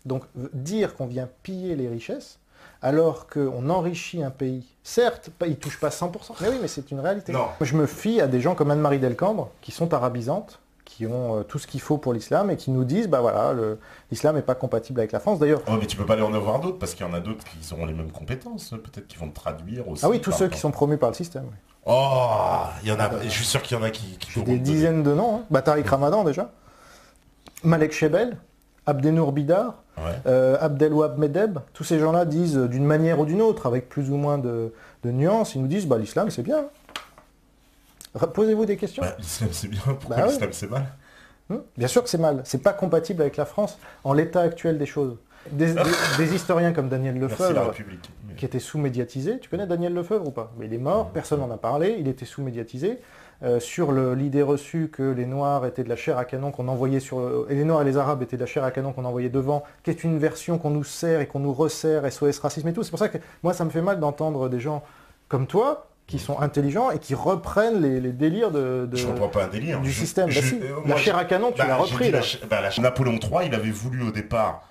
Donc dire qu'on vient piller les richesses, alors qu'on enrichit un pays, certes, il ne touche pas 100%, mais oui, mais c'est une réalité. Non. Je me fie à des gens comme Anne-Marie Delcambre, qui sont arabisantes, qui ont tout ce qu'il faut pour l'islam, et qui nous disent, bah voilà, l'islam n'est pas compatible avec la France. D'ailleurs... Oh, mais tu peux pas aller en avoir d'autres, parce qu'il y en a d'autres qui auront les mêmes compétences, peut-être qu'ils vont te traduire aussi. Ah oui, tous ceux qui sont promus par le système. Oui. Oh, il y en a, je suis sûr qu'il y en a qui des dizaines de noms. Hein. Tariq Ramadan, déjà. Malek Chebel, Abdenour Bidar, Abdelwahab Medeb, tous ces gens-là disent d'une manière ou d'une autre, avec plus ou moins de nuances, ils nous disent l'islam c'est bien. Posez-vous des questions. L'islam c'est bien, pourquoi l'islam c'est mal? Bien sûr que c'est mal, c'est pas compatible avec la France en l'état actuel des choses. Des historiens comme Daniel Lefebvre, qui était sous-médiatisé, tu connais Daniel Lefebvre ou pas? Mais il est mort, personne n'en a parlé, il était sous-médiatisé. Sur l'idée reçue que les Noirs étaient de la chair à canon qu'on envoyait et les Noirs et les Arabes étaient de la chair à canon qu'on envoyait devant, qui est une version qu'on nous sert et qu'on nous resserre, SOS racisme et tout. C'est pour ça que moi ça me fait mal d'entendre des gens comme toi, qui sont intelligents et qui reprennent les délires je comprends pas un délire. Du système. La chair à canon, tu l'as repris. Napoléon III, il avait voulu au départ,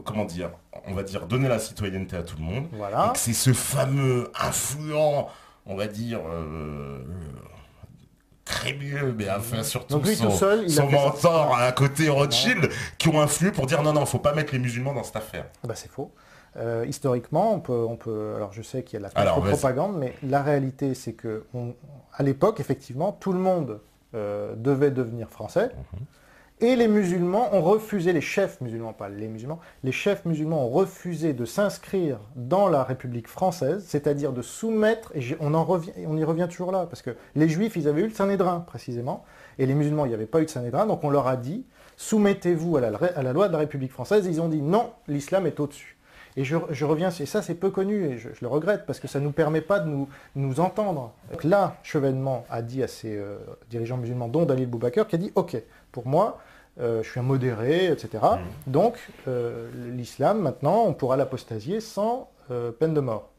comment dire, on va dire, donner la citoyenneté à tout le monde. Voilà. Et c'est ce fameux influent, on va dire... Crémieux, mais enfin surtout son mentor à côté Rothschild, qui ont influé pour dire non, faut pas mettre les musulmans dans cette affaire. C'est faux. Historiquement, on peut. Alors je sais qu'il y a de la contre-propagande, mais la réalité c'est que à l'époque, effectivement, tout le monde devait devenir français. Et les musulmans ont refusé, les chefs musulmans, pas les musulmans, les chefs musulmans ont refusé de s'inscrire dans la République française, c'est-à-dire de soumettre, et on y revient toujours là, parce que les juifs, ils avaient eu le Sanhédrin, précisément, et les musulmans, il n'y avait pas eu de Sanhédrin, donc on leur a dit, soumettez-vous à la loi de la République française, et ils ont dit, non, l'islam est au-dessus. Et je reviens, et ça c'est peu connu, et je le regrette, parce que ça ne nous permet pas de nous entendre. Donc là, Chevènement a dit à ses dirigeants musulmans, dont Dalil Boubacar, qui a dit, ok, pour moi, je suis un modéré, etc. Donc, l'islam, maintenant, on pourra l'apostasier sans peine de mort.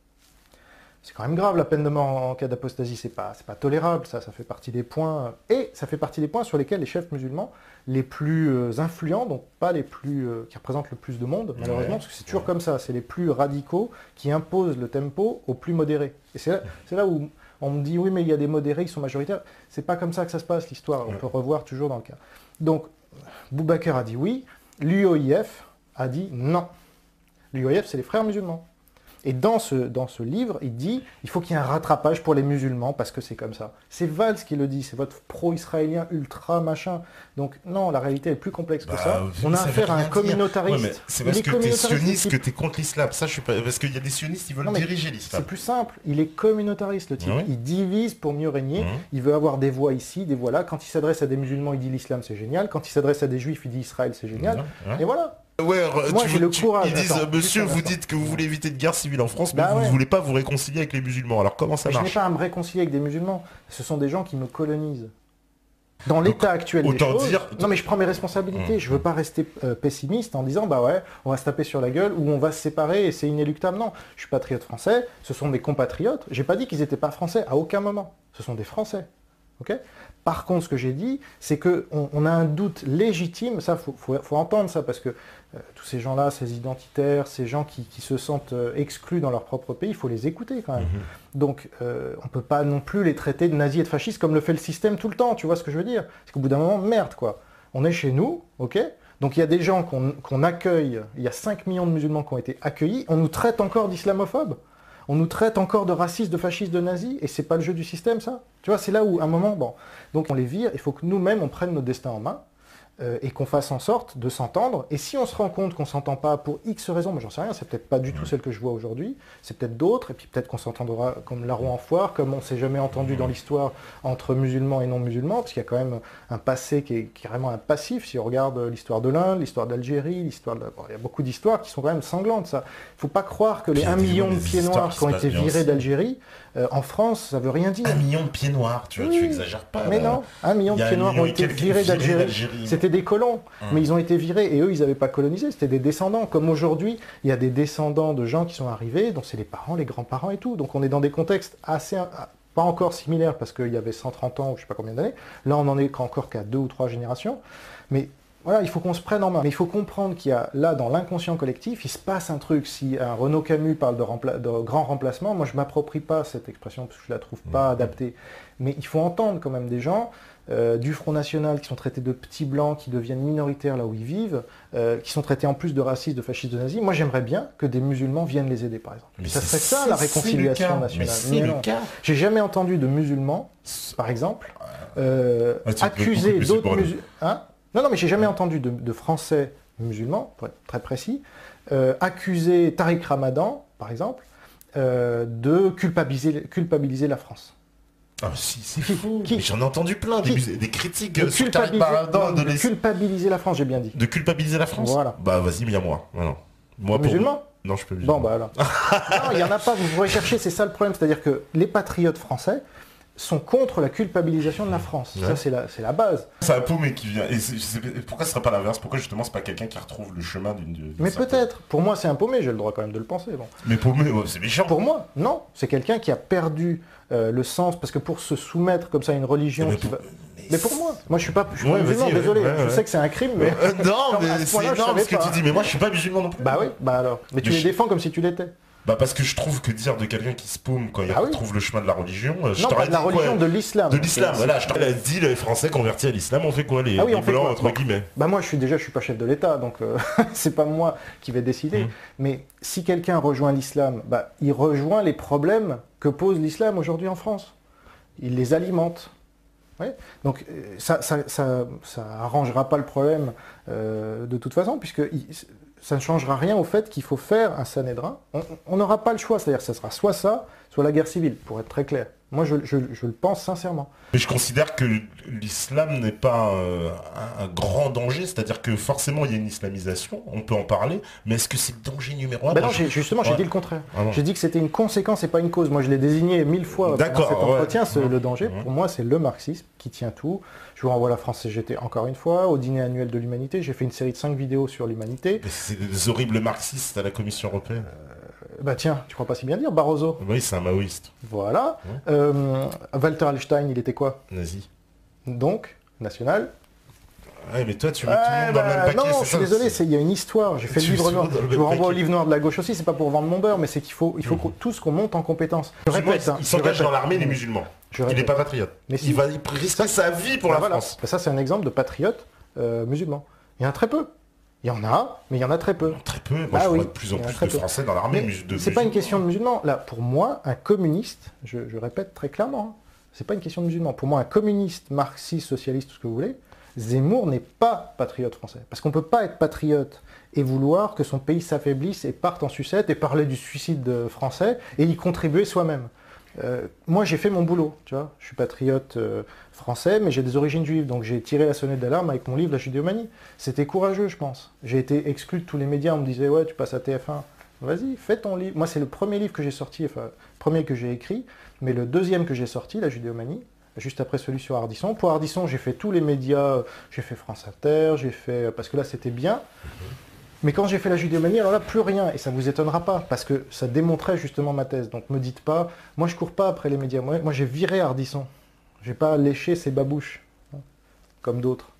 C'est quand même grave, la peine de mort en cas d'apostasie, c'est pas tolérable, ça fait partie des points, et ça fait partie des points sur lesquels les chefs musulmans, les plus influents, donc pas les plus qui représentent le plus de monde, malheureusement, parce que c'est toujours comme ça, c'est les plus radicaux qui imposent le tempo aux plus modérés. Et c'est là où on me dit, oui, mais il y a des modérés, ils sont majoritaires. C'est pas comme ça que ça se passe, l'histoire, on peut revoir toujours dans le cas. Donc, Boubacar a dit oui, l'UOIF a dit non. L'UOIF, c'est les frères musulmans. Et dans ce livre, il dit il faut qu'il y ait un rattrapage pour les musulmans parce que c'est comme ça. C'est Valls qui le dit, c'est votre pro-israélien ultra machin. Donc non, la réalité est plus complexe que ça. On a affaire à un communautariste. Ouais, c'est parce que tu es sioniste que tu es contre l'islam. Ça, je suis pas... Parce qu'il y a des sionistes qui veulent diriger l'islam. C'est plus simple. Il est communautariste, le type. Il divise pour mieux régner. Il veut avoir des voix ici, des voix là. Quand il s'adresse à des musulmans, il dit l'islam, c'est génial. Quand il s'adresse à des juifs, il dit Israël, c'est génial. Et voilà. Ouais, moi j'ai le courage. Ils disent, monsieur, vous dites que vous voulez éviter de guerre civile en France, mais vous ne voulez pas vous réconcilier avec les musulmans. Alors comment ça marche? Je n'ai pas à me réconcilier avec des musulmans. Ce sont des gens qui me colonisent. Dans l'état actuel des choses... Non mais je prends mes responsabilités. Je ne veux pas rester pessimiste en disant, bah ouais, on va se taper sur la gueule ou on va se séparer et c'est inéluctable. Non, je suis patriote français. Ce sont mes compatriotes. J'ai pas dit qu'ils n'étaient pas français à aucun moment. Ce sont des Français. Okay. Par contre, ce que j'ai dit, c'est qu'on a un doute légitime, ça, faut entendre ça, parce que tous ces gens-là, ces identitaires, ces gens qui se sentent exclus dans leur propre pays, il faut les écouter quand même. Donc, on ne peut pas non plus les traiter de nazis et de fascistes comme le fait le système tout le temps, tu vois ce que je veux dire? C'est qu'au bout d'un moment, merde, quoi. On est chez nous, ok? Donc il y a des gens qu'on accueille, il y a 5 millions de musulmans qui ont été accueillis, on nous traite encore d'islamophobes. On nous traite encore de racistes, de fascistes, de nazis, et c'est pas le jeu du système, ça. Tu vois, c'est là où, à un moment, bon, donc on les vire, il faut que nous-mêmes, on prenne notre destin en main, et qu'on fasse en sorte de s'entendre. Et si on se rend compte qu'on s'entend pas pour X raisons, moi j'en sais rien, c'est peut-être pas du tout celle que je vois aujourd'hui, c'est peut-être d'autres, et puis peut-être qu'on s'entendra comme larron en foire, comme on s'est jamais entendu dans l'histoire entre musulmans et non musulmans, parce qu'il y a quand même un passé qui est carrément un passif. Si on regarde l'histoire de l'Inde, l'histoire d'Algérie, il y a beaucoup d'histoires qui sont quand même sanglantes, ça. Il faut pas croire que les 1 million de pieds noirs qui ont été virés d'Algérie, en France, ça veut rien dire. 1 million de pieds noirs, tu exagères pas. Mais non, 1 million de pieds noirs ont été virés d'Algérie. C'était des colons, mais ils ont été virés et eux, ils n'avaient pas colonisé, c'était des descendants. Comme aujourd'hui, il y a des descendants de gens qui sont arrivés, dont c'est les parents, les grands-parents et tout. Donc on est dans des contextes assez, pas encore similaires parce qu'il y avait 130 ans ou je sais pas combien d'années. Là, on en est encore qu'à 2 ou 3 générations. Mais voilà, il faut qu'on se prenne en main. Mais il faut comprendre qu'il y a là, dans l'inconscient collectif, il se passe un truc. Si un Renaud Camus parle de grand remplacement, moi je m'approprie pas cette expression parce que je la trouve pas adaptée. Mais il faut entendre quand même des gens du Front National qui sont traités de petits blancs, qui deviennent minoritaires là où ils vivent, qui sont traités en plus de racistes, de fascistes, de nazis. Moi j'aimerais bien que des musulmans viennent les aider par exemple. Mais ça serait ça la réconciliation nationale. Mais non. J'ai jamais entendu de musulmans, par exemple, accuser d'autres musulmans. Non, mais j'ai jamais entendu de Français musulmans, pour être très précis, accuser Tariq Ramadan, par exemple, de culpabiliser la France. Ah si, c'est fou. J'en ai entendu plein, des critiques sur Tariq Ramadan. De culpabiliser la France, j'ai bien dit. De culpabiliser la France. Voilà. Bah vas-y, viens moi. Moi musulman. Non, je peux musulman. Bon, bah alors. Non, il n'y en a pas, vous pourrez chercher, c'est ça le problème. C'est-à-dire que les patriotes français sont contre la culpabilisation de la France. Ouais. Ça, c'est la base. C'est un paumé qui vient. Et pourquoi ce serait pas l'inverse? Pourquoi justement c'est pas quelqu'un qui retrouve le chemin d'une... Mais peut-être. Pour moi, c'est un paumé, j'ai le droit quand même de le penser. Bon. Mais paumé, c'est méchant. Pour moi, non. C'est quelqu'un qui a perdu le sens, parce que pour se soumettre comme ça à une religion... Mais pour moi je suis pas musulman, désolé. Je sais que c'est un crime, mais... non, mais c'est énorme ce que tu dis. Mais moi, je suis pas musulman non plus. Bah oui, bah alors. Mais tu les défends comme si tu l'étais. Bah parce que je trouve que dire de quelqu'un qui se paume quand il retrouve le chemin de la religion... Non, pas de la religion, de l'islam. De l'islam, voilà. Je t'aurais dit, les Français convertis à l'islam, on fait quoi, les blancs, entre guillemets? Bah moi, je suis pas chef de l'État, donc c'est pas moi qui vais décider. Mais si quelqu'un rejoint l'islam, bah, il rejoint les problèmes que pose l'islam aujourd'hui en France. Il les alimente. Ouais. Donc ça arrangera pas le problème de toute façon, puisque... ça ne changera rien au fait qu'il faut faire un Sanhédrin. On n'aura pas le choix, c'est-à-dire que ça sera soit ça, soit la guerre civile, pour être très clair. Moi, je le pense sincèrement. Mais je considère que l'islam n'est pas un grand danger, c'est-à-dire que forcément, il y a une islamisation, on peut en parler, mais est-ce que c'est le danger numéro 1? Ben non, justement, j'ai dit le contraire. J'ai dit que c'était une conséquence et pas une cause. Moi, je l'ai désigné 1000 fois dans cet entretien, le danger. Pour moi, c'est le marxisme qui tient tout. Je vous renvoie à la France CGT encore une fois, au dîner annuel de l'humanité. J'ai fait une série de 5 vidéos sur l'humanité. C'est des horribles marxistes à la Commission européenne. Bah tiens, tu crois pas si bien dire, Barroso? Oui, c'est un maoïste. Voilà. Walter Hallstein, il était quoi? Nazi. Donc, national. Ouais, mais toi, tu mets tout le monde dans le même paquet. Non, je suis désolé, il y a une histoire. J'ai fait le livre noir. Je vous renvoie au livre noir de la gauche aussi, c'est pas pour vendre mon beurre, mais c'est qu'il faut tous qu'on monte en compétences. Je répète, il s'engage dans l'armée, les musulmans. Il n'est pas patriote. Mais il va risquer sa vie pour la France. Ça, c'est un exemple de patriote musulman. Il y en a très peu. Il y en a, mais il y en a très peu. Très peu. Moi, je vois de plus en plus de Français dans l'armée. C'est pas une question de musulman. Là, pour moi, un communiste, je répète très clairement, c'est pas une question de musulman. Pour moi, un communiste, marxiste, socialiste, tout ce que vous voulez, Zemmour n'est pas patriote français. Parce qu'on ne peut pas être patriote et vouloir que son pays s'affaiblisse et parte en sucette et parler du suicide français et y contribuer soi-même. Moi, j'ai fait mon boulot, tu vois. Je suis patriote français, mais j'ai des origines juives, donc j'ai tiré la sonnette d'alarme avec mon livre La Judéomanie. C'était courageux, je pense. J'ai été exclu de tous les médias, on me disait « Ouais, tu passes à TF1 ». Vas-y, fais ton livre. Moi, c'est le premier livre que j'ai sorti, enfin, le premier que j'ai écrit, mais le deuxième que j'ai sorti, La Judéomanie, juste après celui sur Ardisson. Pour Ardisson, j'ai fait tous les médias, j'ai fait France Inter, j'ai fait... parce que là, c'était bien. Mais quand j'ai fait la Judéomanie, alors là, plus rien. Et ça ne vous étonnera pas, parce que ça démontrait justement ma thèse. Donc me dites pas, moi je cours pas après les médias. Moi j'ai viré Ardisson. J'ai pas léché ses babouches, comme d'autres.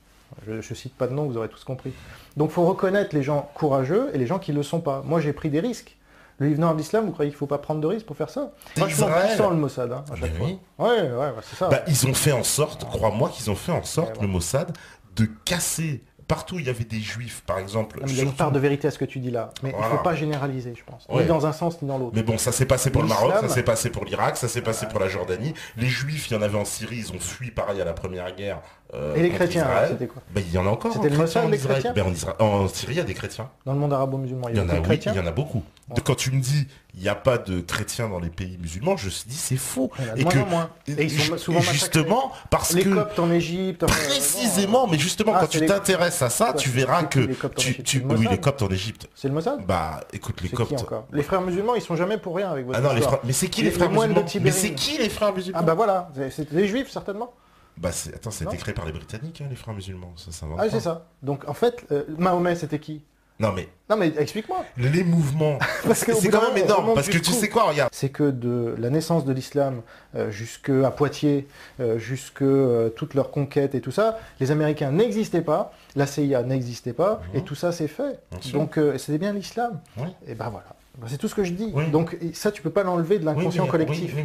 Je cite pas de nom, vous aurez tous compris. Donc il faut reconnaître les gens courageux et les gens qui ne le sont pas. Moi j'ai pris des risques. Le livre noir de l'islam, vous croyez qu'il ne faut pas prendre de risques pour faire ça? Vachement puissant le Mossad, à chaque fois. Ouais, c'est ça. Bah, ils ont fait en sorte, crois-moi qu'ils ont fait en sorte, le Mossad, de casser... Partout où il y avait des juifs, par exemple... Il y a une part de vérité à ce que tu dis là, mais il ne faut pas généraliser, je pense. Ni dans un sens, ni dans l'autre. Mais bon, ça s'est passé pour le Maroc, ça s'est passé pour l'Irak, ça s'est passé pour la Jordanie. Les juifs, il y en avait en Syrie, ils ont fui pareil à la Première Guerre, Et les chrétiens, c'était quoi? Il y en a encore. C'était le Mossad, les chrétiens? En Syrie, il y a des chrétiens. Dans le monde arabo-musulman, il y en a, oui, il y en a beaucoup. Ouais. Quand tu me dis il n'y a pas de chrétiens dans les pays musulmans, je me dis c'est faux. Et que moins. Et ils sont souvent justement parce les que Coptes en Égypte. Précisément, mais justement quand tu t'intéresses à ça, tu verras que oui, les Coptes en Égypte. C'est le Mossad. Bah écoute, les Coptes. Les frères musulmans, ils sont jamais pour rien avec votre histoire. Mais c'est qui les frères musulmans? Mais c'est qui les frères musulmans? Ah bah voilà, c'est les Juifs certainement. Attends, c'était créé par les Britanniques, les frères musulmans, ça s'invente. Ah, c'est ça. Donc en fait, Mahomet, c'était qui? Non mais explique-moi. Les mouvements, c'est quand même énorme, parce que tu sais quoi, regarde. C'est que de la naissance de l'islam jusqu'à Poitiers, jusque toutes leurs conquêtes et tout ça, les Américains n'existaient pas, la CIA n'existait pas, et tout ça s'est fait. Donc c'était bien l'islam. Oui. Et ben voilà. C'est tout ce que je dis. Oui. Donc ça, tu peux pas l'enlever de l'inconscient collectif.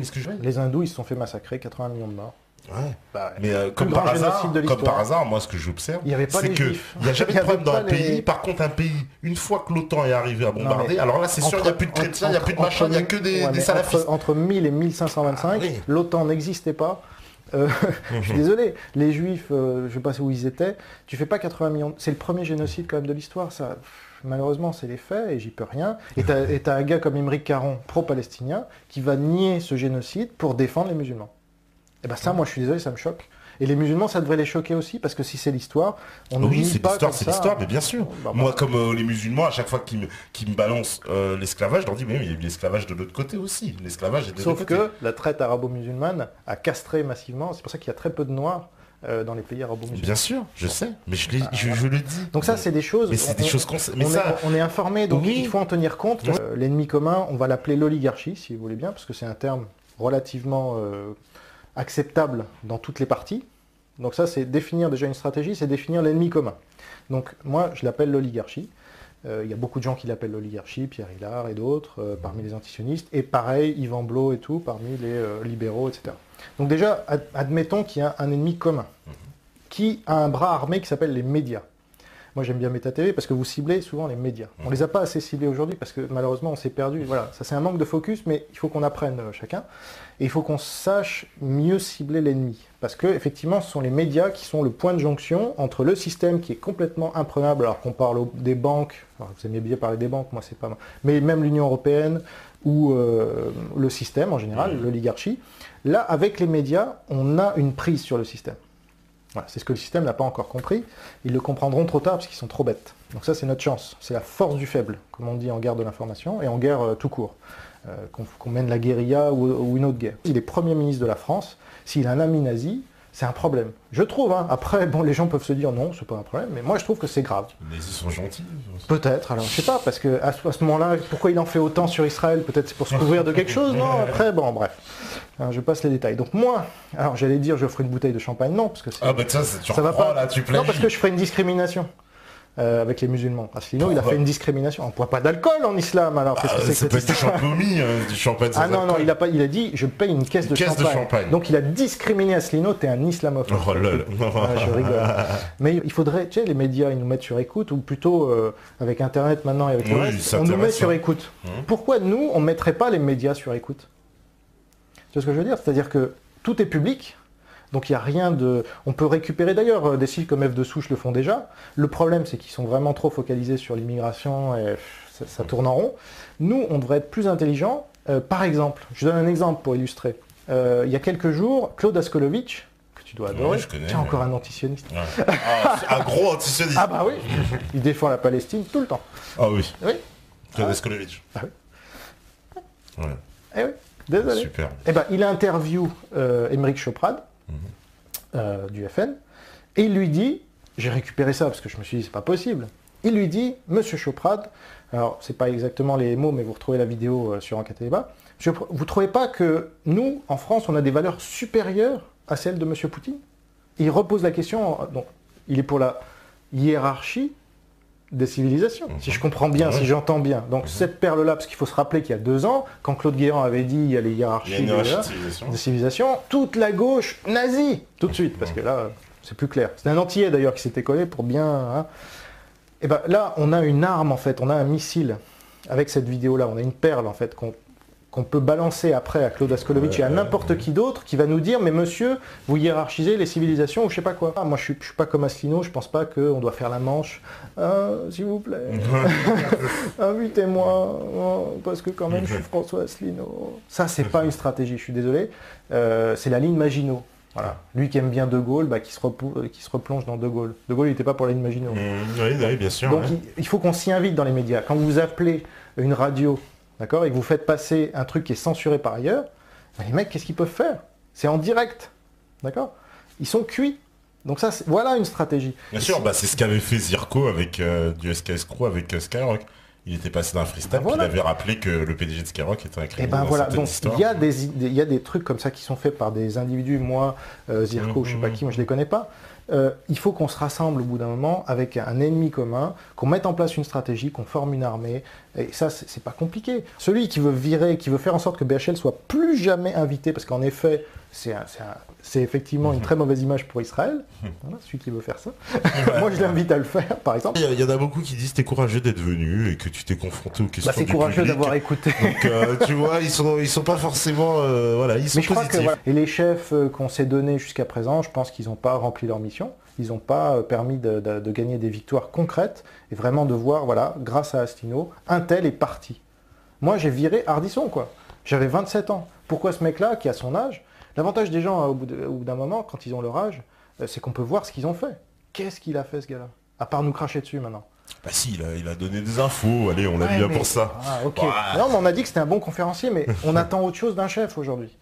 Les hindous, ils se sont fait massacrer, 80 millions de morts. Ouais. Mais comme par hasard, moi ce que j'observe, c'est qu'il n'y a jamais de problème dans un pays. Par contre, un pays, une fois que l'OTAN est arrivé à bombarder, alors là c'est sûr, il n'y a plus de chrétiens, il n'y a plus de machin, il n'y a que des salafistes. Entre 1000 et 1525, l'OTAN n'existait pas. Je suis désolé, les Juifs, je ne sais pas où ils étaient, tu fais pas 80 millions, c'est le premier génocide quand même de l'histoire, ça. Malheureusement, c'est les faits et j'y peux rien. Et t'as un gars comme Émeric Caron, pro-palestinien, qui va nier ce génocide pour défendre les musulmans. Et ben ça, moi je suis désolé, ça me choque. Et les musulmans, ça devrait les choquer aussi, parce que si c'est l'histoire, on ne nie pas comme ça. C'est l'histoire, mais bien sûr. Moi, comme les musulmans, à chaque fois qu'ils me balancent l'esclavage, je leur dis, mais il y a eu l'esclavage de l'autre côté aussi. L'esclavage est de l'autre côté. Sauf que la traite arabo-musulmane a castré massivement, c'est pour ça qu'il y a très peu de noirs dans les pays arabo-musulmans. Bien sûr, je sais, mais je le dis. Donc ça, c'est des choses... Mais c'est des choses qu'on sait. On est informé, donc il faut en tenir compte. L'ennemi commun, on va l'appeler l'oligarchie, si vous voulez bien, parce que c'est un terme relativement... acceptable dans toutes les parties. Donc ça, c'est définir déjà une stratégie, c'est définir l'ennemi commun. Donc moi, je l'appelle l'oligarchie. Il y a beaucoup de gens qui l'appellent l'oligarchie, Pierre Hillard et d'autres, parmi les antisionistes, et pareil, Yvan Blot et tout, parmi les libéraux, etc. Donc déjà, admettons qu'il y a un ennemi commun, qui a un bras armé qui s'appelle les médias. Moi, j'aime bien Meta TV parce que vous ciblez souvent les médias. On les a pas assez ciblés aujourd'hui parce que malheureusement, on s'est perdu. Voilà, ça c'est un manque de focus, mais il faut qu'on apprenne chacun. Et il faut qu'on sache mieux cibler l'ennemi. Parce que effectivement, ce sont les médias qui sont le point de jonction entre le système qui est complètement imprenable, alors qu'on parle des banques, alors vous aimez bien parler des banques, moi c'est pas mal, mais même l'Union européenne ou le système en général, l'oligarchie. Là, avec les médias, on a une prise sur le système. Voilà, c'est ce que le système n'a pas encore compris. Ils le comprendront trop tard parce qu'ils sont trop bêtes. Donc ça, c'est notre chance. C'est la force du faible, comme on dit en guerre de l'information et en guerre tout court. Qu'on mène la guérilla ou une autre guerre. Il est Premier ministre de la France. S'il a un ami nazi, c'est un problème. Je trouve. Hein. Après, bon, les gens peuvent se dire non, c'est pas un problème, mais moi je trouve que c'est grave. Les nazis sont gentils. Peut-être. Alors, je sais pas, parce que à ce moment-là, pourquoi il en fait autant sur Israël? Peut-être c'est pour se couvrir de quelque chose, non? Après, bon, bref. Alors, je passe les détails. Donc moi, alors j'allais dire, je ferai une bouteille de champagne, non, parce que ça va pas. Là, tu plagies. Non, parce que je ferai une discrimination. Avec les musulmans. Asselineau, il a fait une discrimination. On ne boit pas d'alcool en islam, alors qu'est-ce que c'est que ça peut être du champomie, du champagne sans alcool. Non, il a dit, je paye une caisse de champagne. Donc il a discriminé Asselineau, t'es un islamophobe. Oh lol. Je rigole. Mais il faudrait, tu sais, les médias, ils nous mettent sur écoute, ou plutôt, avec Internet maintenant et avec le reste, on nous met sur écoute. Pourquoi nous, on ne mettrait pas les médias sur écoute? Tu vois ce que je veux dire? C'est-à-dire que tout est public. Donc il n'y a rien de... On peut récupérer d'ailleurs, des sites comme F de Souche le font déjà. Le problème, c'est qu'ils sont vraiment trop focalisés sur l'immigration et ça tourne en rond. Nous, on devrait être plus intelligents. Par exemple, je donne un exemple pour illustrer. Il y a quelques jours, Claude Askolovitch, que tu dois adorer, tiens, encore un antisioniste. Ouais. Un gros antisioniste. Ah bah oui, il défend la Palestine tout le temps. Ah oui. Oui. Claude Askolovitch. Ah oui. Ouais. Eh oui, désolé. Super. Eh ben, il interview Émeric Choprade, du FN, et il lui dit, j'ai récupéré ça parce que je me suis dit c'est pas possible, il lui dit, Monsieur Choprade, alors c'est pas exactement les mots mais vous retrouvez la vidéo sur Enquête et Débat, vous trouvez pas que nous, en France, on a des valeurs supérieures à celles de Monsieur Poutine? Et il repose la question, donc il est pour la hiérarchie des civilisations, si je comprends bien, si j'entends bien. Donc cette perle-là, parce qu'il faut se rappeler qu'il y a 2 ans, quand Claude Guéant avait dit il y a les hiérarchies des civilisations, toute la gauche nazie, tout de suite, parce que là, c'est plus clair. C'est un antillais d'ailleurs qui s'était collé pour bien... Hein. Et ben là, on a une arme en fait, on a un missile avec cette vidéo-là, on a une perle en fait qu'on peut balancer après à Claude Askolovitch et à n'importe qui d'autre qui va nous dire mais monsieur, vous hiérarchisez les civilisations ou je sais pas quoi. Moi je suis pas comme Asselineau, je pense pas qu'on doit faire la manche. S'il vous plaît, invitez-moi, parce que quand même je suis François Asselineau. Ça c'est pas une stratégie, je suis désolé. C'est la ligne Maginot. Voilà. Lui qui aime bien De Gaulle, qui se replonge dans De Gaulle. De Gaulle il n'était pas pour la ligne Maginot. Oui, bien sûr. Donc il faut qu'on s'y invite dans les médias. Quand vous appelez une radio, d'accord, et que vous faites passer un truc qui est censuré par ailleurs, les mecs, qu'est-ce qu'ils peuvent faire? C'est en direct, d'accord? Ils sont cuits. Donc ça, voilà une stratégie. Bien sûr, c'est ce qu'avait fait Zirko avec du SKS Crew avec Skyrock. Il était passé d'un freestyle, il avait rappelé que le PDG de Skyrock était un criminel. Donc il y a des trucs comme ça qui sont faits par des individus, moi, Zirko, je sais pas qui, moi je les connais pas. Il faut qu'on se rassemble au bout d'un moment avec un ennemi commun, qu'on mette en place une stratégie, qu'on forme une armée, et ça c'est pas compliqué. Celui qui veut faire en sorte que BHL soit plus jamais invité, parce qu'en effet c'est effectivement une très mauvaise image pour Israël, voilà, celui qui veut faire ça. Moi je l'invite à le faire par exemple. Il y en a beaucoup qui disent t'es courageux d'être venu et que tu t'es confronté aux questions c'est courageux d'avoir écouté. Donc tu vois, ils sont pas forcément ils sont positifs. Et les chefs qu'on s'est donnés jusqu'à présent, je pense qu'ils n'ont pas rempli leur mission. Ils n'ont pas permis de gagner des victoires concrètes et vraiment de voir, voilà, grâce à Asselineau, un tel est parti. Moi j'ai viré Ardisson quoi. J'avais 27 ans. Pourquoi ce mec-là, qui a son âge, l'avantage des gens au bout d'un moment, quand ils ont leur âge, c'est qu'on peut voir ce qu'ils ont fait. Qu'est-ce qu'il a fait ce gars-là? À part nous cracher dessus maintenant. Si, il a donné des infos, allez, on l'a mis là pour ça. Okay. Non, mais on a dit que c'était un bon conférencier, mais on attend autre chose d'un chef aujourd'hui.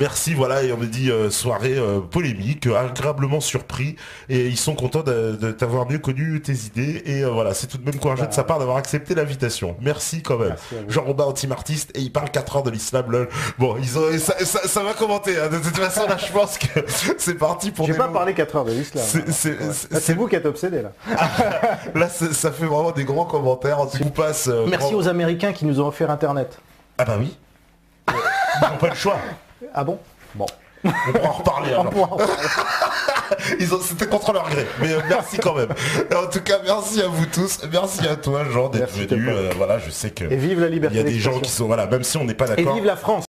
Merci, voilà, et on me dit soirée polémique, agréablement surpris, et ils sont contents de t'avoir mieux connu tes idées, et voilà, c'est tout de même courageux de sa part d'avoir accepté l'invitation. Merci quand même. Jean-Robin Antimartiste, et il parle 4 heures de l'islam, lol. Bon, ça va commenter, hein. De toute façon, là, je pense que c'est parti pour... J'ai pas parlé 4 heures de l'islam. C'est vous qui êtes obsédé, là. Là, ça fait vraiment des grands commentaires. Merci aux Américains qui nous ont offert Internet. Ah bah oui. Ils n'ont pas le choix. Ah bon? Bon. On pourra en reparler alors. C'était contre leur gré, mais merci quand même. En tout cas, merci à vous tous. Merci à toi, Jean, d'être venu. Voilà, je sais que... Et vive la liberté. Il y a des gens qui sont... Voilà, même si on n'est pas d'accord. Et vive la France.